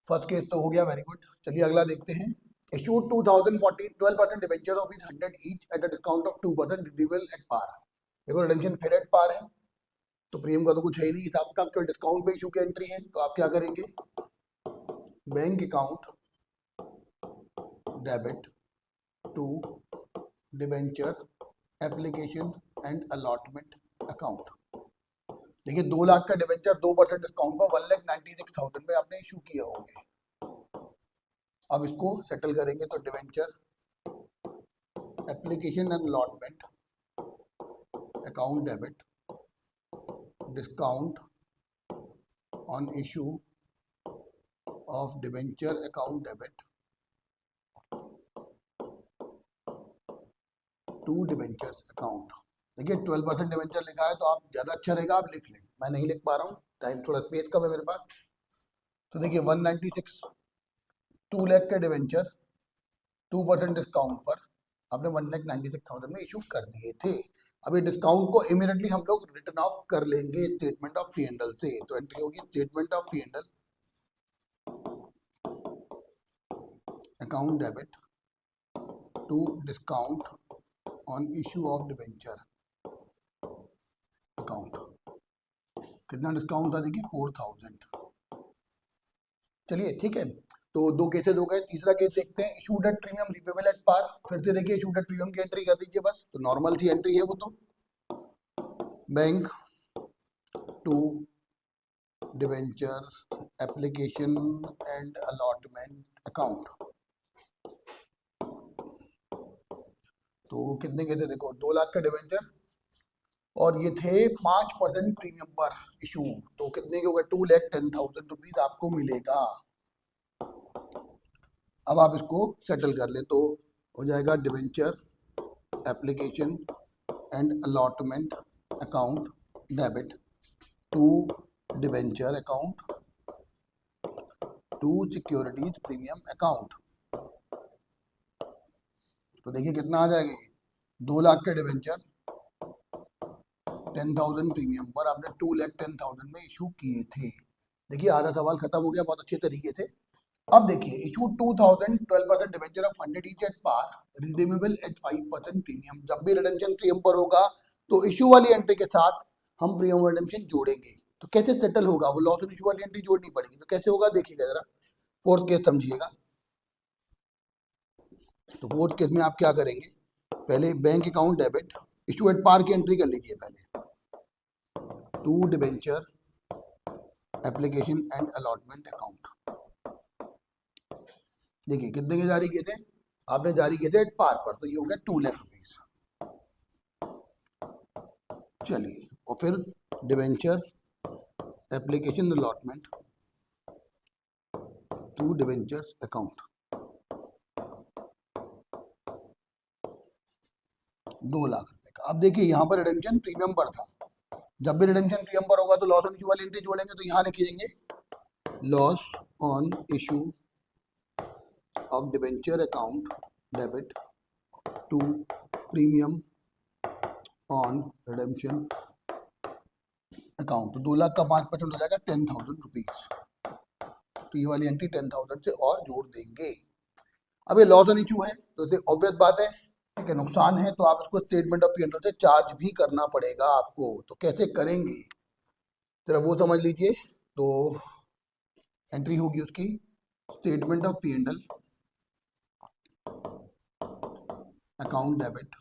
फर्स्ट केस तो हो गया, वेरी गुड। चलिए अगला देखते हैं। Issued 2014 12% debenture of 100 each at a discount of 2% redeemable at par. देखो रिडेम्पशन फिर एट पार है, तो प्रीमियम का तो कुछ है ही नहीं, किताब का केवल डिस्काउंट पे इशू की एंट्री है। तो आप क्या करेंगे, bank account debit to debenture application and allotment account. देखिए 2 लाख का डिबेंचर 2% डिस्काउंट पर 1,96,000 में आपने इशू किए होंगे। अब इसको सेटल करेंगे तो debenture application and allotment account debit discount on issue of debenture account debit to debentures account. देखिए 12% डिबेंचर लिखा है, तो आप ज़्यादा अच्छा रहेगा आप लिख लें, मैं नहीं लिख पा रहा हूँ, टाइम थोड़ा स्पेस कम है मेरे पास। तो देखिए 196 2 लाख के डिबेंचर 2% डिस्काउंट पर आपने 1,96,000 में इशू कर दिए थे। अभी डिस्काउंट को इमीडिएटली हम लोग रिटर्न ऑफ कर लेंगे स्टेटमेंट ऑफ P&L से। तो एंट्री होगी statement of P&L account debit to discount on issue of debenture account. कितना डिस्काउंट था, देखिए 4,000। चलिए ठीक है, तो 2 केसेस हो गए। तीसरा केस देखते हैं, issued at premium repayable at par. फिर से देखिए इशूड एट प्रीमियम की एंट्री कर दीजिए बस, तो नॉर्मल सी एंट्री है वो। तो bank to debenture application and allotment account. तो कितने के थे, देखो 2 लाख का डिवेंचर और ये थे 5% प्रीमियम पर इशू, तो कितने के हो गए 2,10,000 रुपीज आपको मिलेगा। अब आप इसको सेटल कर ले तो हो जाएगा debenture application and allotment account debit to debenture account to securities premium account. तो देखिए कितना आ जाएगा, 2 लाख के डिवेंचर 10,000 प्रीमियम पर आपने 2,10,000 में इशू किए थे। देखिए आधा सवाल खत्म हो गया बहुत अच्छे तरीके से। अब देखिए issue 2000 12% debenture of 100 each at par redeemable at 5% premium. जब भी रिडेम्पशन प्रीमियम पर होगा तो इशू वाली एंट्री के साथ हम प्रीमियम रिडेम्पशन जोड़ेंगे। तो कैसे सेटल होगा, वो लॉस ऑन इशू वाली एंट्री जोड़नी पड़ेगी। तो कैसे होगा देखिएगा जरा, फोर्थ केस समझिएगा। तो फोर्थ केस में आप क्या करेंगे, पहले bank account debit issue at par की एंट्री कर लीजिए पहले, to debenture application and allotment account. देखिए कितने के जारी किए थे, आपने जारी किए थे एट पार पर, तो ये हो गया 2 लाख रुपीज। चलिए और फिर debenture application allotment to debentures account 2 lakh रुपए का। अब देखिए यहाँ पर रिडेम्पशन प्रीमियम पर था, जब भी रिडेम्पशन प्रीमियम पर होगा तो लॉस ऑन इशू वाली एंट्री जोड़ेंगे। तो यहाँ लिखेंगे loss on issue of debenture account debit to premium on redemption account. तो 2 लाख का 5% हो जाएगा 10,000 रुपीज। तो ये वाली एंट्री 10,000 से और जोड़ देंगे। अब ये लॉस ऑन इशू है तो इसे ऑब्वियस बात है, ठीक है, नुकसान है, तो आप इसको स्टेटमेंट ऑफ P&L से चार्ज भी करना पड़ेगा आपको। तो कैसे करेंगे जरा वो समझ लीजिए। तो एंट्री होगी उसकी statement of P&L account debit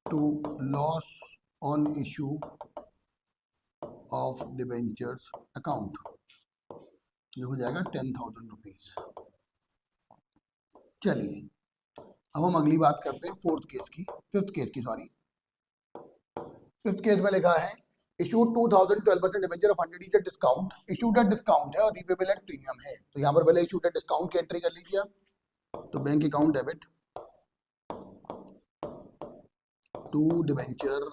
to loss on issue of debentures account, ये हो जाएगा 10,000 रुपीज। चलिए अब हम अगली बात करते हैं फिफ्थ केस की सॉरी। फिफ्थ केस में लिखा है issued 2000 12% debenture of 100 is discount, issued at discount है और रिपेबल एट प्रीमियम है, तो यहाँ पर पहले इशूड एट डिस्काउंट की एंट्री कर लीजिए आप। तो bank account debit to debenture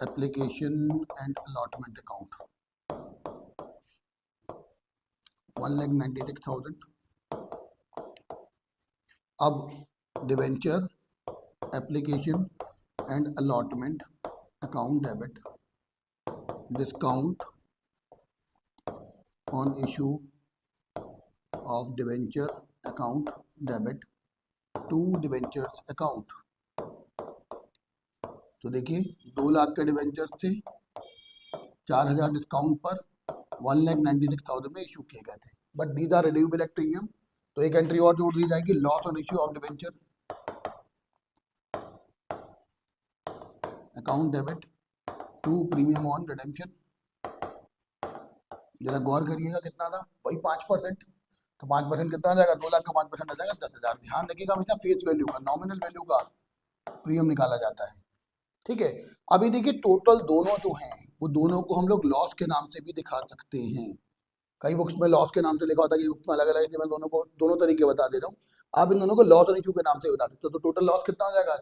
application and allotment account 1,96,000। अब debenture application and allotment account debit discount on issue of debenture account debit to debentures account. तो देखिए 2 लाख के डिबेंचर्स थे, 4,000 डिस्काउंट पर 1,96,000 में इशू किए गए थे, but these are redeemable at premium. तो एक एंट्री और जोड़ दी जाएगी, loss on issue of debenture account debit to premium on redemption. जरा गौर करिएगा कितना था, वही 5%। तो 5% कितना आ जाएगा, 2 लाख का 5% आ जाएगा 10,000। ध्यान रखिएगा हमेशा फेस वैल्यू का, नॉमिनल वैल्यू का प्रीमियम निकाला जाता है, ठीक है। अभी देखिए टोटल दोनों जो हैं वो दोनों को हम लोग लॉस के नाम से भी दिखा सकते हैं। कई बुक्स में लॉस के नाम से लिखा होता है, कि बुक्स में अलग अलग है, मैं दोनों को दोनों तरीके बता दे रहा हूँ। आप इन दोनों को लॉस और इशू के नाम से बता सकते हो। तो टोटल लॉस कितना हो जाएगा,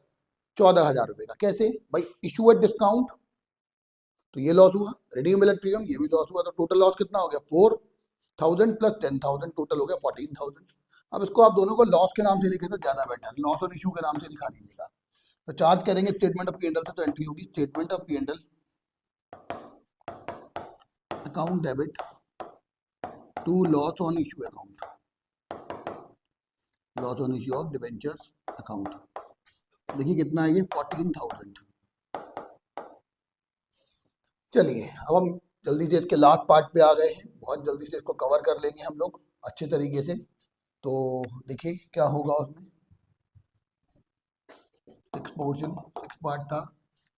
14,000 रुपये का। कैसे भाई, इशू एट डिस्काउंट तो ये लॉस हुआ, रिडीमेबल एट प्रीमियम ये भी लॉस हुआ, तो टोटल लॉस कितना हो गया 4,000 प्लस 10,000, टोटल हो गया 14,000। अब इसको आप दोनों को लॉस के नाम से लिखें तो ज्यादा बेटर, लॉस और इशू के नाम से दिखा दीजिएगा। तो चार्ज करेंगे स्टेटमेंट ऑफ P&L से, तो एंट्री होगी statement of P&L account debit to loss on issue account, loss on issue of debentures account. देखिए कितना है ये 14,000। चलिए अब हम जल्दी से इसके लास्ट पार्ट पे आ गए हैं, बहुत जल्दी से इसको कवर कर लेंगे हम लोग अच्छे तरीके से। तो देखिए क्या होगा उसमें, 6 पार्ट था,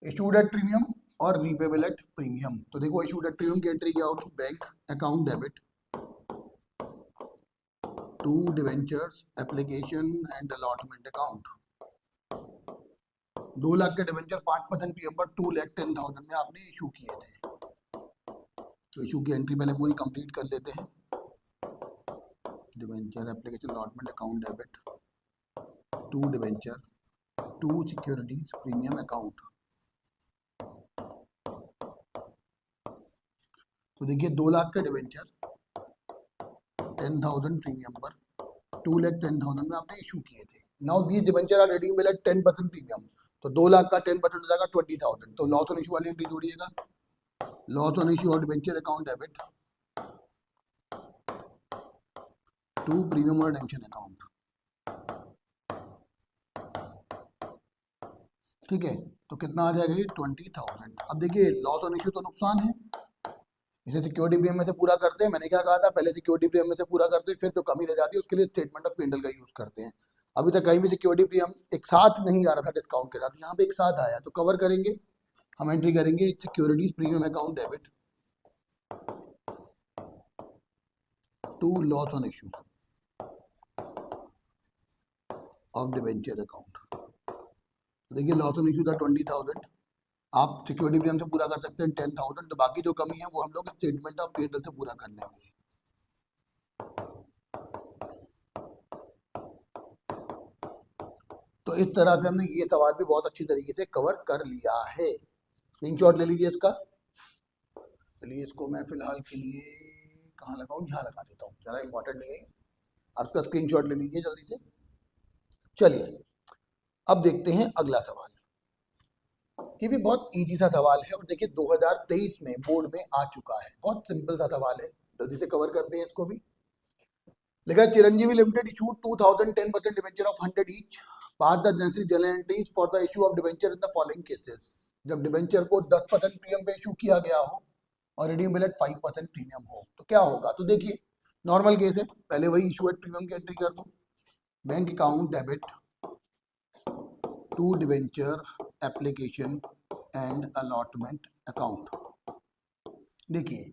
इशूड एट प्रीमियम और रीपेबल एट प्रीमियम। तो देखो इशूड एट प्रीमियम की एंट्री क्या होगी, bank account debit to debentures application and allotment account. 2 lakh के डिवेंचर 5% प्रीमियम पर 2,10,000 में आपने इशू किए थे। तो इशू की एंट्री पहले पूरी कंप्लीट कर लेते हैं। Debenture application allotment account debit to debenture to securities premium account. तो देखिए 2 लाख के डिवेंचर 10,000 प्रीमियम पर 2,10,000 में आपने इशू किए थे। Now these debenture are redeemable at 10% premium, तो 2 लाख का 10% हो जाएगा 20,000। तो लॉस ऑन इशू वाली एंट्री जोड़िएगा, लॉस ऑन इशू और debenture account debit to premium और रिडेम्पशन अकाउंट, ठीक है। तो कितना आ जाएगा ये 20,000। अब देखिए लॉस ऑन इशू तो नुकसान है, इसे सिक्योरिटी प्रीमियम में से पूरा करते हैं। मैंने क्या कहा था, पहले सिक्योरिटी प्रीमियम में से पूरा करते हैं, फिर जो कमी रह जाती है उसके लिए स्टेटमेंट ऑफ P&L का यूज करते हैं। अभी तक कहीं भी सिक्योरिटी प्रीमियम एक साथ नहीं आ रहा था डिस्काउंट के साथ, यहाँ पे एक साथ आया, तो कवर करेंगे हम, एंट्री करेंगे securities premium account debit to loss on issue of debenture account. देखिए लॉस ऑन इशू था 20,000, आप सिक्योरिटी प्रीमियम से पूरा कर सकते हैं 10,000, तो बाकी जो कमी है वो हम लोग स्टेटमेंट ऑफ P&L से पूरा कर लेंगे। तो इस तरह से हमने ये सवाल भी बहुत अच्छी तरीके से कवर कर लिया है। स्क्रीनशॉट ले लीजिए इसका। चलिए इसको मैं फिलहाल के लिए कहाँ लगाऊं, यहाँ लगा देता हूँ, ज़रा इंपॉर्टेंट नहीं है, आप इसका स्क्रीनशॉट ले लीजिए जल्दी से। चलिए अब देखते हैं अगला सवाल। ये भी बहुत इजी सा सवाल है और देखिए 2023 में बोर्ड में आ चुका है, बहुत सिंपल सा सवाल है, जल्दी से कवर करते हैं इसको भी। लिखा Chiranjeevi limited issued 2010% debenture of 100 each, pass the necessary general entries for the issue of debenture in the following cases. जब डिवेंचर को 10% प्रीमियम पे इशू किया गया हो और रिडीमेबल एट 5% प्रीमियम हो तो क्या होगा। तो देखिए नॉर्मल केस है, पहले वही इशू एट प्रीमियम की एंट्री कर दो, bank account debit to debenture application and allotment account. देखिए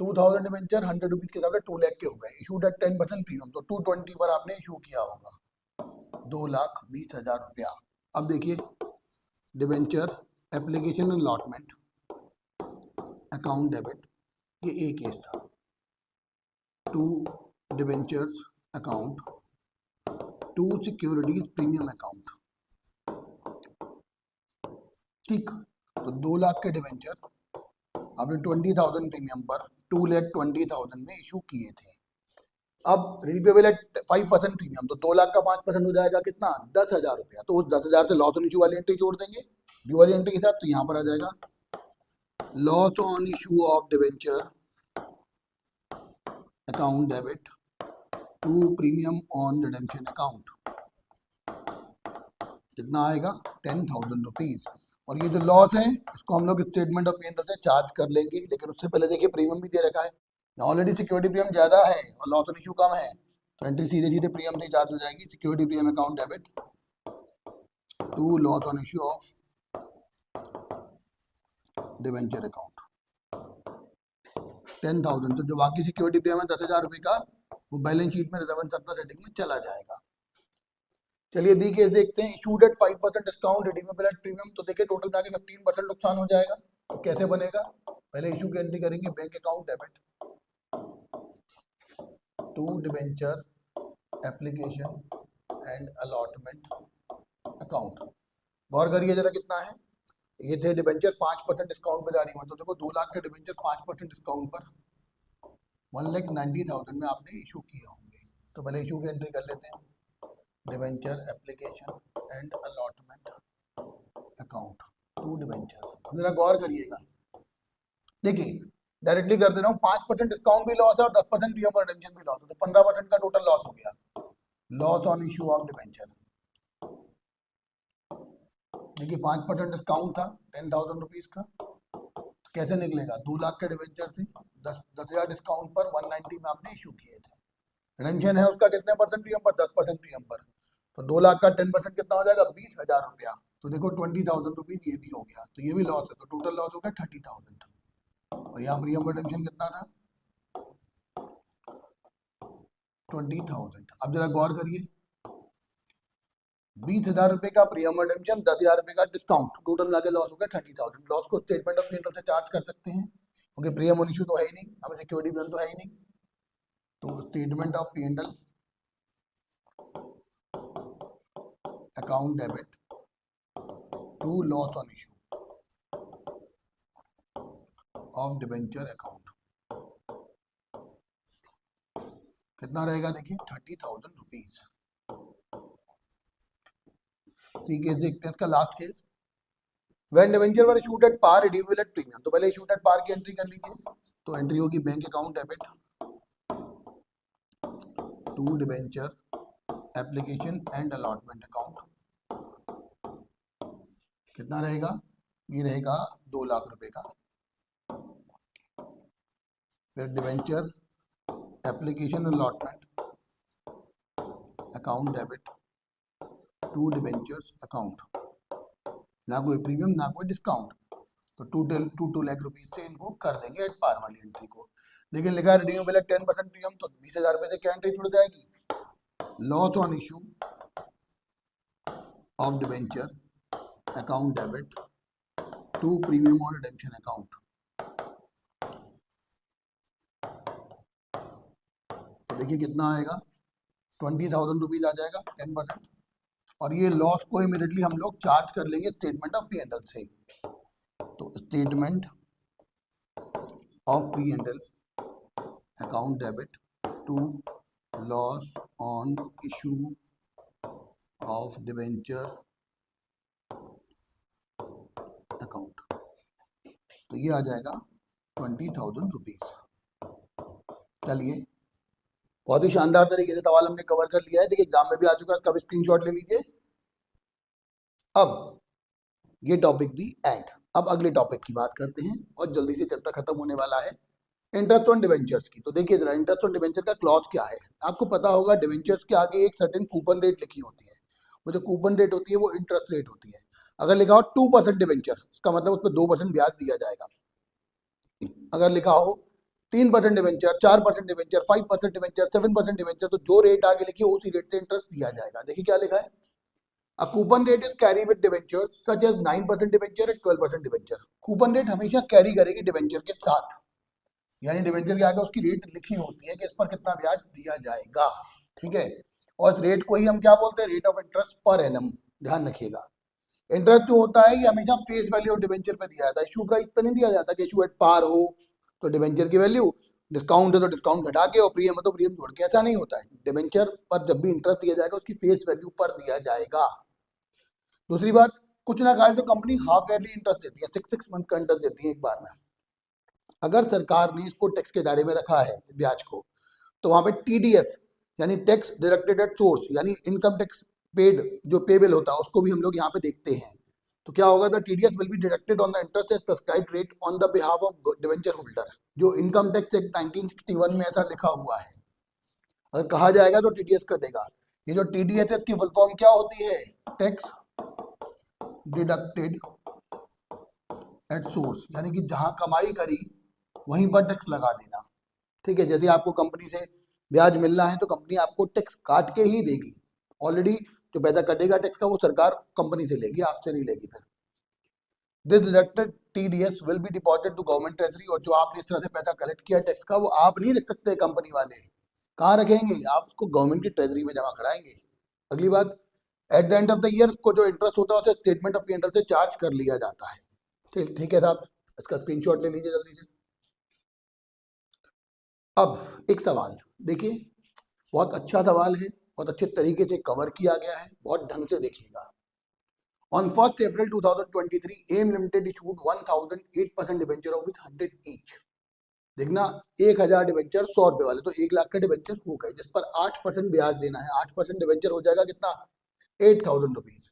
2,000 डिवेंचर 100 रुपीज के हिसाब से 2 लाख के हो गए, इशूड एट 10% प्रीमियम, तो 220 पर आपने इशू किया होगा 2,20,000 रुपया। अब देखिए debenture application and allotment account debit, ये ए केस था। To debentures account, to securities premium account. ठीक, तो 2 लाख के डिबेंचर आपने 20,000 प्रीमियम पर 2,20,000 में इशू किए थे। अब रिपेबल एट 5% प्रीमियम, तो 2 लाख का 5% हो जाएगा कितना, 10,000 रुपया। तो उस 10,000 से लॉस ऑन इशू वाली एंट्री जोड़ देंगे ड्यू वाली एंट्री के साथ, तो यहाँ पर आ जाएगा loss on issue of debenture account debit to premium on redemption account. कितना आएगा, 10,000 रुपीज। और ये जो लॉस है इसको हम लोग स्टेटमेंट ऑफ P&L से चार्ज कर लेंगे, लेकिन उससे पहले देखिए प्रीमियम भी दे रखा है, ऑलरेडी सिक्योरिटी प्रीमियम ज्यादा है और लॉस ऑन इशू कम है, तो एंट्री सीधे सीधे प्रीमियम से चार्ज हो जाएगी। Security premium account debit to loss on issue of debenture account 10,000। तो जो बाकी सिक्योरिटी प्रीमियम है 10,000 रुपये का, वो बैलेंस शीट में रिजर्व एंड सरप्लस हेडिंग में चला जाएगा। चलिए बी केस देखते हैं। Issued eight 5% discount redeemable at premium, तो देखिए टोटल में आगे 15% नुकसान हो जाएगा। तो कैसे बनेगा, पहले इशू की एंट्री करेंगे, bank account debit to debenture application and allotment account. गौर करिए जरा कितना है, ये थे डिबेंचर 5% डिस्काउंट पे जारी हुआ, तो देखो 2 लाख के डिबेंचर 5% डिस्काउंट पर 1,90,000 में आपने इशू किए होंगे। तो पहले इशू की एंट्री कर लेते हैं, debenture application and allotment account to debenture. अब जरा गौर करिएगा, देखिए डायरेक्टली कर दे रहा हूँ, 5% डिस्काउंट भी लॉस है और 10% प्रीमियम और रिडेम्पशन भी लॉस है, तो 15% का टोटल लॉस हो गया। Loss on issue of debenture, देखिए 5% डिस्काउंट था 10,000 रुपीज का, तो कैसे निकलेगा, 2 लाख के डिबेंचर थे, 10,000 डिस्काउंट पर 190 में आपने इशू किए थे। रिडेम्पशन है उसका कितने परसेंट प्रीमियम पर, 10% प्रीमियम पर, तो 2 लाख का 10% कितना हो जाएगा, 20,000 रुपया। तो देखो 20,000 रुपीज ये भी हो गया, तो ये भी लॉस है, तो टोटल लॉस हो गया 30,000। और यहाँ प्रीमियम रिडेम्पशन कितना था, 20,000। अब जरा गौर करिए, 20,000 रुपये का प्रीमियम रिडेम्पशन, 10,000 रुपये का डिस्काउंट, टोटल मिला के लॉस हो गया 30,000। लॉस को स्टेटमेंट ऑफ P&L से चार्ज कर सकते हैं, क्योंकि प्रीमियम ऑन इशू तो है ही नहीं, हमें सिक्योरिटी प्रीमियम तो है ही नहीं। तो statement of P&L account debit to loss on issue of debenture account कितना रहेगा, देखिए 30,000 रुपीज। केस देखते हैं इसका last case. When debenture were issued at par redeemable at premium, तो पहले इशूड एट पार की एंट्री कर लीजिए, तो एंट्री होगी bank account debit to debenture application and allotment account. कितना रहेगा, ये रहेगा 2 लाख रुपए का। फिर debenture application allotment account debit to debentures account, ना कोई प्रीमियम ना कोई डिस्काउंट, तो 2 लाख रुपीज से इनको कर देंगे एट पार वाली एंट्री को। लेकिन लिखा है रिडीमेबल एट 10% प्रीमियम, तो 20,000 रुपए से क्या एंट्री जुड़ जाएगी, loss on issue of debenture account debit to premium और रिडेम्पशन अकाउंट। तो देखिए कितना आएगा, 20,000 रुपीज आ जाएगा 10%, और ये लॉस को इमीडिएटली हम लोग चार्ज कर लेंगे स्टेटमेंट ऑफ P&L से। तो statement of P&L account debit to loss on issue of debenture account, तो ये आ जाएगा 20,000 रुपीज। चलिए बहुत ही शानदार तरीके से सवाल हमने कवर कर लिया है, देखिए एग्जाम में भी आ चुका है, इसका भी स्क्रीनशॉट ले लीजिए। अब ये टॉपिक दी एंड, अब अगले टॉपिक की बात करते हैं और जल्दी से चैप्टर खत्म होने वाला है, इंटरेस्ट ऑन डिवेंचर्स की। तो देखिए जरा इंटरेस्ट ऑन डिवेंचर का क्लॉज क्या है, आपको पता होगा डिवेंचर्स के आगे एक सर्टेन कूपन रेट लिखी होती है, वो जो कूपन रेट होती है वो इंटरेस्ट रेट होती है। अगर लिखा हो 2% डिवेंचर, इसका मतलब उस पर 2% ब्याज दिया जाएगा। अगर लिखा हो 3% डिवेंचर, 4% डिवेंचर, 5% डिवेंचर, 7% डिवेंचर, तो जो रेट आगे लिखी हो उसी रेट से इंटरेस्ट दिया जाएगा। देखिए क्या लिखा है, A coupon rate is carry with debentures such as 9% debenture है 12% डिबेंचर. कूपन रेट हमेशा कैरी करेगी डिबेंचर के साथ, यानी डिबेंचर के आगे उसकी रेट लिखी होती है कि इस पर कितना ब्याज दिया जाएगा. ठीक है, और इस रेट को ही हम क्या बोलते हैं, rate of interest per annum. ध्यान रखिएगा, इंटरेस्ट जो होता है ये हमेशा फेस वैल्यू ऑफ डिबेंचर पर दिया जाता है, इशू प्राइस पर नहीं दिया जाता कि इशू एट पार हो तो डिबेंचर की वैल्यू, डिस्काउंट है तो डिस्काउंट घटा के और प्रीमियम है तो प्रीमियम जोड़ के. ऐसा नहीं होता है, डिबेंचर पर जब भी इंटरेस्ट दिया जाएगा उसकी फेस वैल्यू पर दिया जाएगा. दूसरी बात, कुछ ना कहा तो कंपनी हाफ ईयरली इंटरेस्ट देती है, 6 मंथ का इंटरेस्ट देती है एक बार में. अगर सरकार ने इसको टैक्स के दायरे में रखा है ब्याज को, तो वहां पे टीडीएस यानी टैक्स डायरेक्टेड एट सोर्स यानी इनकम टैक्स पेड जो पेबल होता है उसको भी हम लोग यहाँ पे देखते हैं. तो क्या होगा, the TDS will be deducted on the interest as prescribed rate on the behalf of debenture holder. जो इनकम टैक्स एक्ट 1961 में ऐसा लिखा हुआ है, अगर कहा जाएगा तो टीडीएस कटेगा. ये जो टीडीएस है इसकी फुल फॉर्म क्या होती है, टैक्स डिडक्टेड एट सोर्स, यानी कि जहां कमाई करी वहीं पर टैक्स लगा देना. ठीक है, जैसे आपको कंपनी से ब्याज मिल रहा है तो कंपनी आपको टैक्स काट के ही देगी. ऑलरेडी जो पैसा कटेगा टैक्स का वो सरकार कंपनी से लेगी, आपसे नहीं लेगी. फिर this deducted TDS will be deposited to government treasury, और जो आपने इस तरह से पैसा कलेक्ट किया टैक्स का वो आप नहीं रख सकते, कंपनी वाले कहाँ रखेंगे, आप उसको गवर्नमेंट की ट्रेजरी में जमा कराएंगे. अगली बात, at the end of the year को जो इंटरेस्ट होता है उसे स्टेटमेंट ऑफ P&L से चार्ज कर लिया जाता है. ठीक है साहब, इसका स्क्रीनशॉट ले लीजिए जल्दी से. अब एक सवाल देखिए, बहुत अच्छा सवाल है, बहुत अच्छे तरीके से कवर किया गया है, बहुत ढंग से देखिएगा. On 1st April 2023, AIM Limited issued 1008% debenture of 100 each. देखना, 1000 डिबेंचर 100 रुपए वाले, तो 1 लाख के डिबेंचर हो गए, जिस पर 8% ब्याज देना है. 8% डिबेंचर हो जाएगा कितना, 8000 रुपीज.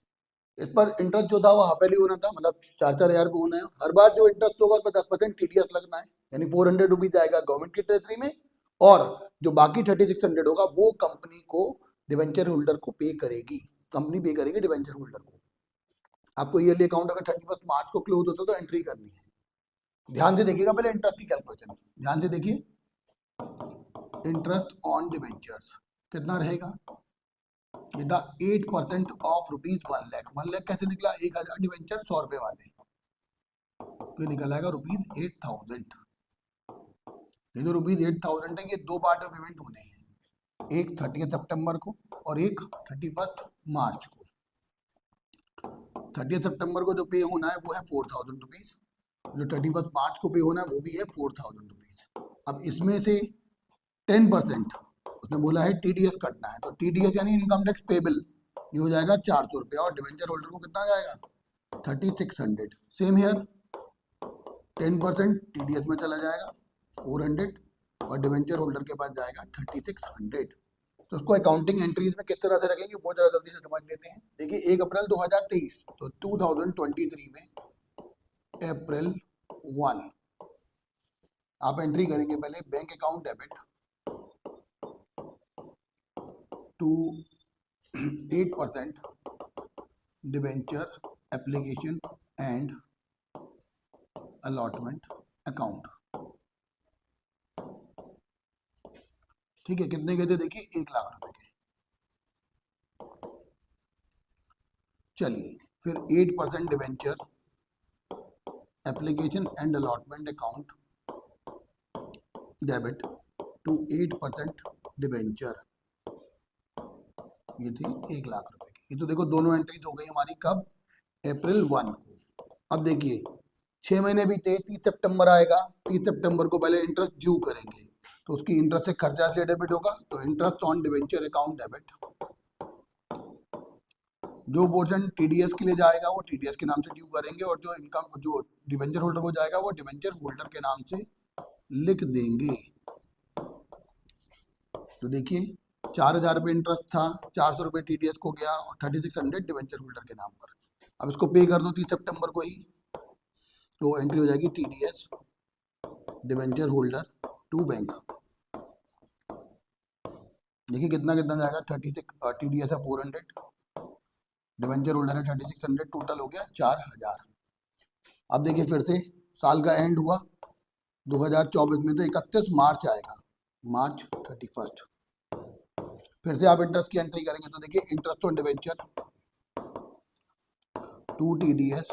इस पर इंटरेस्ट जो था वो हाफ ईयरली होना था, मतलब 4-4 हजार को होना है. हर बार जो इंटरेस्ट होगा उसका 10% टीडीएस लगना है, यानी 400 रुपीज आएगा गवर्नमेंट की ट्रेजरी में, और जो बाकी 3600 होगा वो कंपनी को डिबेंचर होल्डर को पे करेगी. कंपनी पे करेगी डिबेंचर होल्डर को. आपको ईयरली अकाउंट अगर 31 मार्च को क्लोज होता तो एंट्री करनी है. ध्यान से देखिएगा, पहले इंटरेस्ट की कैलकुलेशन ध्यान से देखिए. इंटरेस्ट ऑन डिबेंचर्स कितना रहेगा, ये था 8% ऑफ रुपीज 1 लाख. 1 लाख कैसे निकला, 1000 डिबेंचर 100 रुपए वाले, तो निकल आएगा रुपीज 8000. ये जो रुपीज 8000 है ये दो पार्ट में पेमेंट होने हैं, एक 30 सितंबर को और एक 31 मार्च को. 30 सितंबर को जो पे होना है वो है 4000 रुपीज, जो 31 मार्च को पे होना है वो भी है 4000 रुपीज. अब इसमें से 10% उसने बोला है टीडीएस कटना है, तो टीडीएस यानी इनकम टैक्स पेबल, ये हो जाएगा 400 रुपया, और डिबेंचर होल्डर को कितना जाएगा 3600. सेम हियर 10% टीडीएस में चला जाएगा 400, और डिबेंचर होल्डर के पास जाएगा 3600. तो उसको अकाउंटिंग एंट्रीज में किस तरह से रखेंगे बहुत ज़्यादा जल्दी से समझ लेते हैं. देखिए 1 अप्रैल 2023, तो 2023 में अप्रैल 1 आप एंट्री करेंगे. पहले bank account debit to 8% debenture application and allotment account. ठीक है, कितने के थे देखिए, 1 लाख रुपए के. चलिए फिर 8% debenture application and allotment account debit to 8% debenture, ये थी 1 लाख रुपए की. ये तो देखो दोनों एंट्रीज हो गई हमारी कब, अप्रैल 1 को. अब देखिए 6 महीने बीते, 30 सितंबर आएगा, 30 सितंबर को पहले इंटरेस्ट ड्यू करेंगे, तो उसकी इंटरेस्ट से खर्चा से डेबिट होगा, तो interest on debenture account debit. जो पोर्शन टीडीएस के लिए जाएगा वो टीडीएस के नाम से ड्यू करेंगे, और जो इनकम जो डिबेंचर होल्डर को जाएगा वो डिबेंचर होल्डर के नाम से लिख देंगे. तो देखिए 4000 रुपये इंटरेस्ट था, 400 रुपये टीडीएस को गया, और 3600 डिबेंचर होल्डर के नाम पर. अब इसको पे कर दो 30 सितंबर को ही, तो एंट्री हो जाएगी TDS debenture holder to bank. देखिए कितना कितना जाएगा, 36 टीडीएस है 400, डिबेंचर होल्डर है 3600, टोटल हो गया 4000. अब देखिए फिर से साल का एंड हुआ 2024 में, तो 31 मार्च आएगा, मार्च 31. फिर से आप इंटरेस्ट की एंट्री करेंगे, तो देखिए interest on debenture 2 TDS,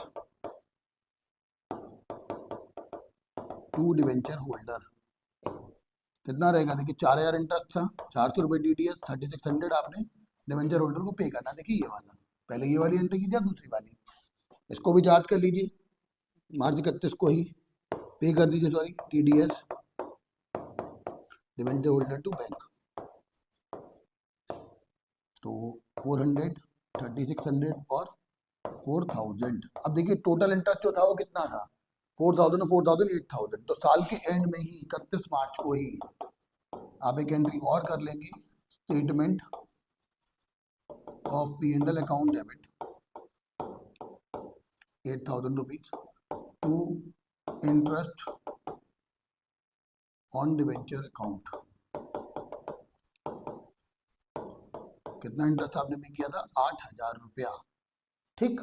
2 debenture holder. कितना रहेगा? देखिए 4000 इंटरेस्ट था, 400 रुपये TDS, 3600 आपने डिवेंचर होल्डर को पे करना। देखिए ये वाला, पहले ये वाली एंट्री कीजिए, दूसरी वाली इसको भी चार्ज कर लीजिए, मार्च 31 को ही पे कर दीजिए, sorry TDS debenture holder to bank. तो 400, 3600 और 4000। अब देखिए टोटल इंटरेस्ट जो था वो कितना था? 4000 और 4000 8000। तो साल के एंड में ही 31 मार्च को ही आप एक एंट्री और कर लेंगे, statement of P&L account debit 8000 rupees to interest on debenture account. कितना इंटरेस्ट आपने पे किया था? 8000 रुपया। ठीक,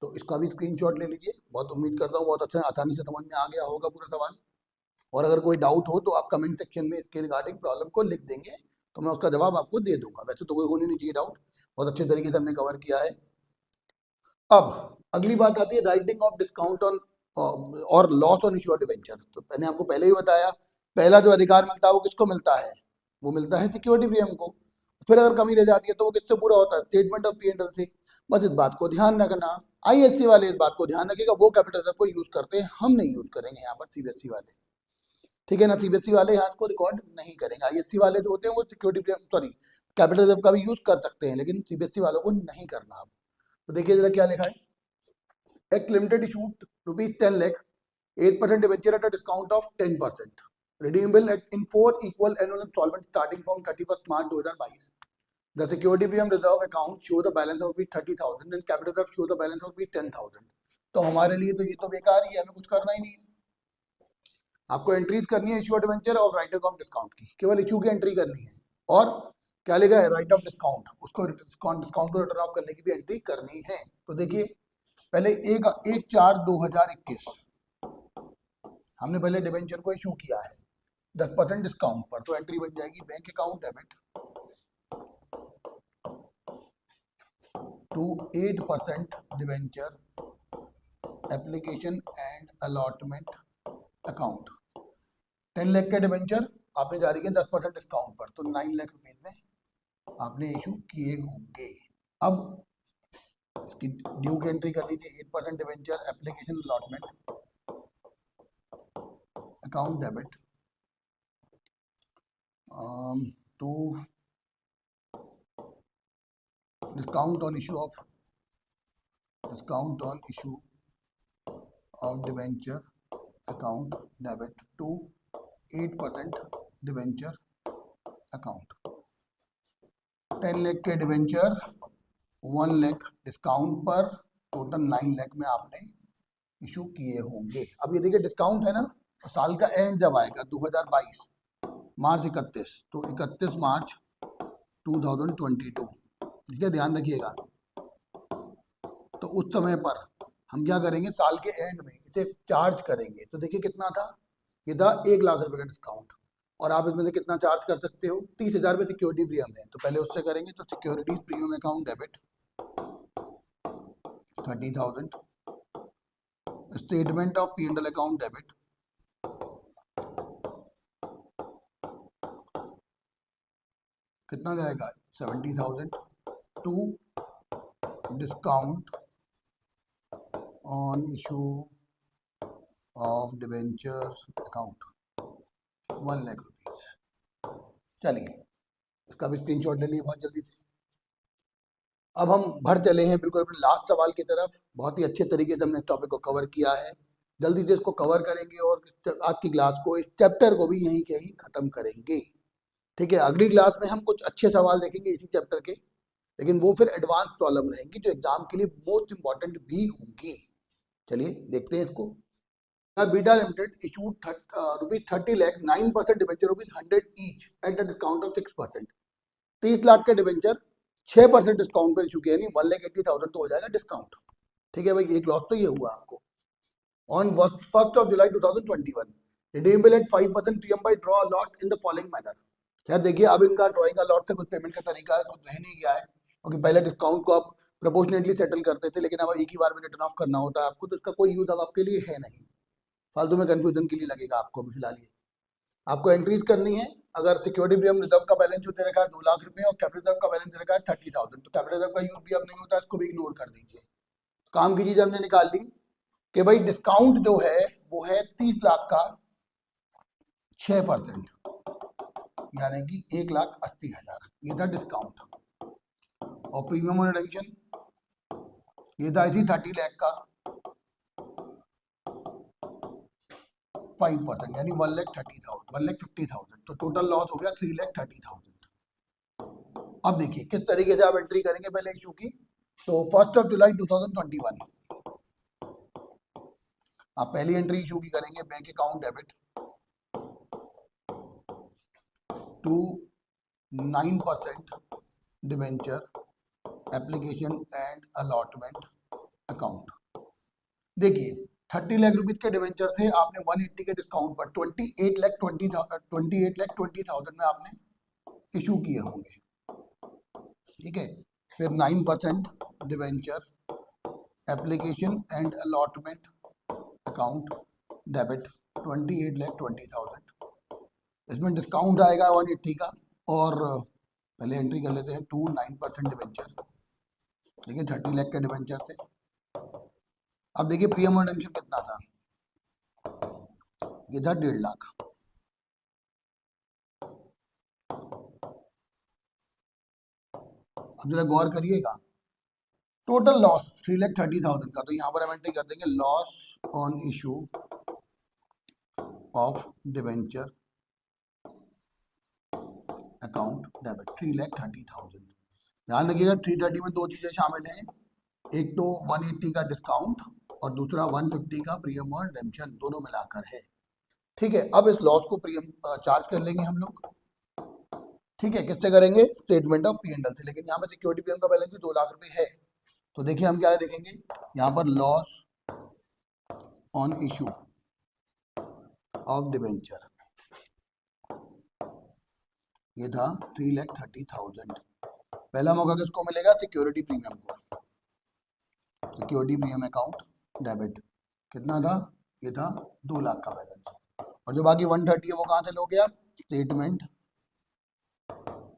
तो इसका भी स्क्रीनशॉट ले लीजिए। बहुत उम्मीद करता हूँ बहुत अच्छा आसानी से समझ में आ गया होगा पूरा सवाल। और अगर कोई डाउट हो तो आप कमेंट सेक्शन में इसके रिगार्डिंग प्रॉब्लम को लिख देंगे, तो मैं उसका जवाब आपको दे दूंगा। वैसे तो कोई होनी नहीं चाहिए डाउट, बहुत अच्छे तरीके से हमने कवर किया है। अब अगली बात आती है राइटिंग ऑफ डिस्काउंट ऑन और loss on issue of debenture. तो मैंने आपको पहले ही बताया, पहला जो अधिकार मिलता है वो किसको मिलता है? वो मिलता है सिक्योरिटी प्रीमियम को। फिर अगर कमी रह जाती है तो वो किससे पूरा होता है? स्टेटमेंट ऑफ P&L से। बस इस बात को ध्यान रखना, ISC वाले इस बात को ध्यान रखिएगा, वो कैपिटल रिजर्व को यूज करते हैं, हम नहीं यूज करेंगे यहाँ पर CBSE वाले। ठीक है ना, CBSE वाले यहाँ को रिकॉर्ड नहीं करेंगे। ISC वाले जो होते हैं वो सिक्योरिटी सॉरी कैपिटल रिजर्व का भी यूज कर सकते हैं, लेकिन CBSE वालों को नहीं करना। अब तो देखिए जरा क्या लिखा है, Act Limited issued ₹10 lakh 8% debenture at a discount of 10%, redeemable in 4 equal annual installments starting from 31st March 2022. The security premium reserve account show the balance of ₹30,000 and capital reserve show the balance of ₹10,000. तो हमारे लिए तो ये तो बेकार ही है, हमें कुछ करना ही नहीं है। आपको एंट्रीज करनी है इश्यू ऑफ डिवेंचर और राइट ऑफ डिस्काउंट की, केवल इश्यू की एंट्री करनी है। और क्या लिखा है? राइट ऑफ डिस्काउंट, उसको डिस्काउंट को रिटर्न ऑफ करने की भी एंट्री करनी है। तो देखिए पहले 1/4/2021 हमने पहले डिवेंचर को इशू किया है 10% डिस्काउंट पर, तो एंट्री बन जाएगी bank account debit to 8% debenture application and allotment account. 10 lakh के डिवेंचर आपने जारी किया 10% डिस्काउंट पर, तो 9 लाख रुपीज में आपने इशू किए होंगे। अब इसकी ड्यू की एंट्री कर लीजिए, 8% debenture application allotment account debit to discount on issue of debenture account debit to 8% debenture account. 10 lakh के डिवेंचर 1 लाख डिस्काउंट पर, टोटल 9 लाख में आपने इशू किए होंगे। अब ये देखिए डिस्काउंट है ना, साल का एंड जब आएगा 2022 मार्च 31, तो 31 मार्च 2022, ठीक है, ध्यान रखिएगा। तो उस समय पर हम क्या करेंगे, साल के एंड में इसे चार्ज करेंगे। तो देखिए कितना था, ये था 1 लाख रुपए का डिस्काउंट, और आप इसमें से कितना चार्ज कर सकते हो? 30,000 रुपये सिक्योरिटी प्रीमियम है, तो पहले उससे करेंगे। तो security premium account debit 30,000, statement of P&L account debit कितना जाएगा? 70,000 to discount on issue of debentures account 1 lakh rupees. चलिए इसका भी स्क्रीनशॉट ले लिए बहुत जल्दी से। अब हम भर चले हैं बिल्कुल अपने लास्ट सवाल की तरफ। बहुत ही अच्छे तरीके से हमने इस टॉपिक को कवर किया है, जल्दी से इसको कवर करेंगे और आज की क्लास को, इस चैप्टर को भी यहीं के यहीं खत्म करेंगे। ठीक है, अगली क्लास में हम कुछ अच्छे सवाल देखेंगे इसी चैप्टर के, लेकिन वो फिर एडवांस प्रॉब्लम रहेंगी जो एग्जाम के लिए मोस्ट इंपॉर्टेंट भी होंगी। चलिए देखते हैं इसको। Beta limited issued ₹30 lakh 9% debenture ₹100 each at the discount of 6%। 30 lakh के डिवेंचर 6% डिस्काउंट पर इशू किया, यानी 1,80,000 तो हो जाएगा डिस्काउंट। ठीक है भाई, एक लॉस तो ये हुआ आपको। On 1st of July 2021 redeemable at 5% PM by draw lot in the following manner। खैर देखिए अब इनका ड्रॉइंग का लॉट से कुछ पेमेंट का तरीका है, कुछ रह नहीं गया है, क्योंकि पहले डिस्काउंट को आप प्रोपोर्शनेटली सेटल करते थे, लेकिन अब एक ही बार में रिटर्न ऑफ करना होता है आपको, तो इसका कोई यूज अब आपके लिए है नहीं, फालतू में कंफ्यूजन के लिए लगेगा आपको अभी फिलहाल। ये आपको एंट्रीज करनी है। अगर सिक्योरिटी प्रीमियम रिजर्व का बैलेंस जो दे रखा है 2 लाख रुपए और कैपिटल रिजर्व का बैलेंस दे रखा है 30,000, तो कैपिटल रिजर्व का यूज भी अब नहीं होता, इसको भी इग्नोर कर दीजिए। काम की चीज हमने निकाल ली कि भाई डिस्काउंट जो है वो है 30 लाख का 6%, यानी कि 1,80,000, ये था डिस्काउंट। और प्रीमियम ऑन रिडम्पशन ये था इसी 30 लाख का 5%, यानी 1,50,000, तो टोटल लॉस हो गया 3,30,000। अब देखिए किस तरीके से आप एंट्री करेंगे पहले इशू की। तो 1 जुलाई 2021 आप पहली एंट्री इशू की करेंगे, bank account debit to 9% debenture application and allotment account. देखिए 30 लाख रुपीज के डिवेंचर थे, आपने 180 के डिस्काउंट पर 28,20,000 में आपने इशू किए होंगे, ठीक है। फिर 9% debenture application and allotment account debit 28,20,000, इसमें डिस्काउंट आएगा 180 का। और पहले एंट्री कर लेते हैं 9% डिवेंचर, देखिए 30 लाख के डिवेंचर थे। अब देखिए प्रीमियम और रिडम्पशन कितना था, ये था 1.5 लाख। अब जरा गौर करिएगा, टोटल लॉस 3,30,000 का, तो यहां पर हम एंट्री कर देंगे loss on issue of debenture account debit 3,30,000। ध्यान रखिएगा 330 में दो चीजें शामिल हैं, एक तो 180 का डिस्काउंट और दूसरा 150 का प्रीमियम और रिडम्पशन, दोनों मिलाकर है, ठीक है। अब इस लॉस को प्रीमियम चार्ज कर लेंगे हम लोग, ठीक है। किससे करेंगे, स्टेटमेंट ऑफ P&L से, लेकिन यहाँ पर सिक्योरिटी प्रीमियम का बैलेंस भी 2 लाख रुपए है, तो देखिए हम क्या देखेंगे यहाँ पर loss on issue of debenture, ये था 3,30,000। पहला मौका किसको मिलेगा, सिक्योरिटी प्रीमियम को। सिक्योरिटी प्रीमियम अकाउंट डेबिट कितना था, ये था 2 लाख का बैलेंस, और जो बाकी 130 है वो कहाँ से लोगे आप, statement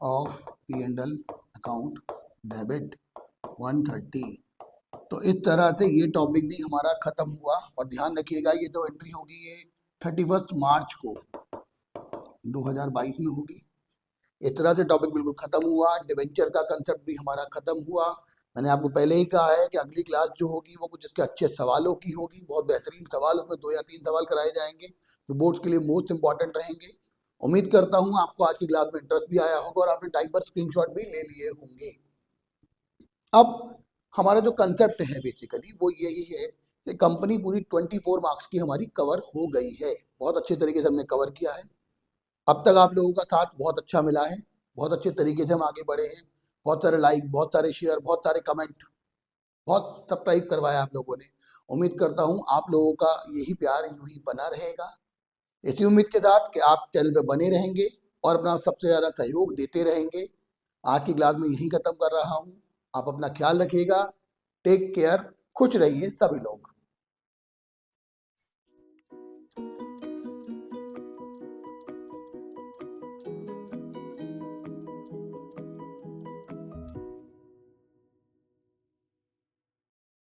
of P&L account debit 130। तो इस तरह से ये टॉपिक भी हमारा खत्म हुआ। और ध्यान रखिएगा ये जो एंट्री होगी ये 31 मार्च को 2022 में होगी। इस तरह से टॉपिक बिल्कुल खत्म हुआ, डिवेंचर का कंसेप्ट भी हमारा खत्म हुआ। मैंने आपको पहले ही कहा है कि अगली क्लास जो होगी वो कुछ इसके अच्छे सवालों की होगी, बहुत बेहतरीन सवाल, उसमें 2 या 3 सवाल कराए जाएंगे जो बोर्ड्स के लिए मोस्ट इंपॉर्टेंट रहेंगे। उम्मीद करता हूं आपको आज की क्लास में इंटरेस्ट भी आया होगा और आपने टाइम पर स्क्रीनशॉट भी ले लिए होंगे। अब हमारा जो कंसेप्ट है बेसिकली वो यही है कि कंपनी पूरी 24 मार्क्स की हमारी कवर हो गई है, बहुत अच्छे तरीके से हमने कवर किया है। अब तक आप लोगों का साथ बहुत अच्छा मिला है, बहुत अच्छे तरीके से हम आगे बढ़े हैं, बहुत सारे लाइक, बहुत सारे शेयर, बहुत सारे कमेंट, बहुत सब्सक्राइब करवाया आप लोगों ने। उम्मीद करता हूं आप लोगों का यही प्यार यूं ही बना रहेगा, इसी उम्मीद के साथ कि आप चैनल पे बने रहेंगे और अपना सबसे ज़्यादा सहयोग देते रहेंगे। आज की क्लास में यही खत्म कर रहा हूं, आप अपना ख्याल रखिएगा, टेक केयर, खुश रहिए सभी लोग।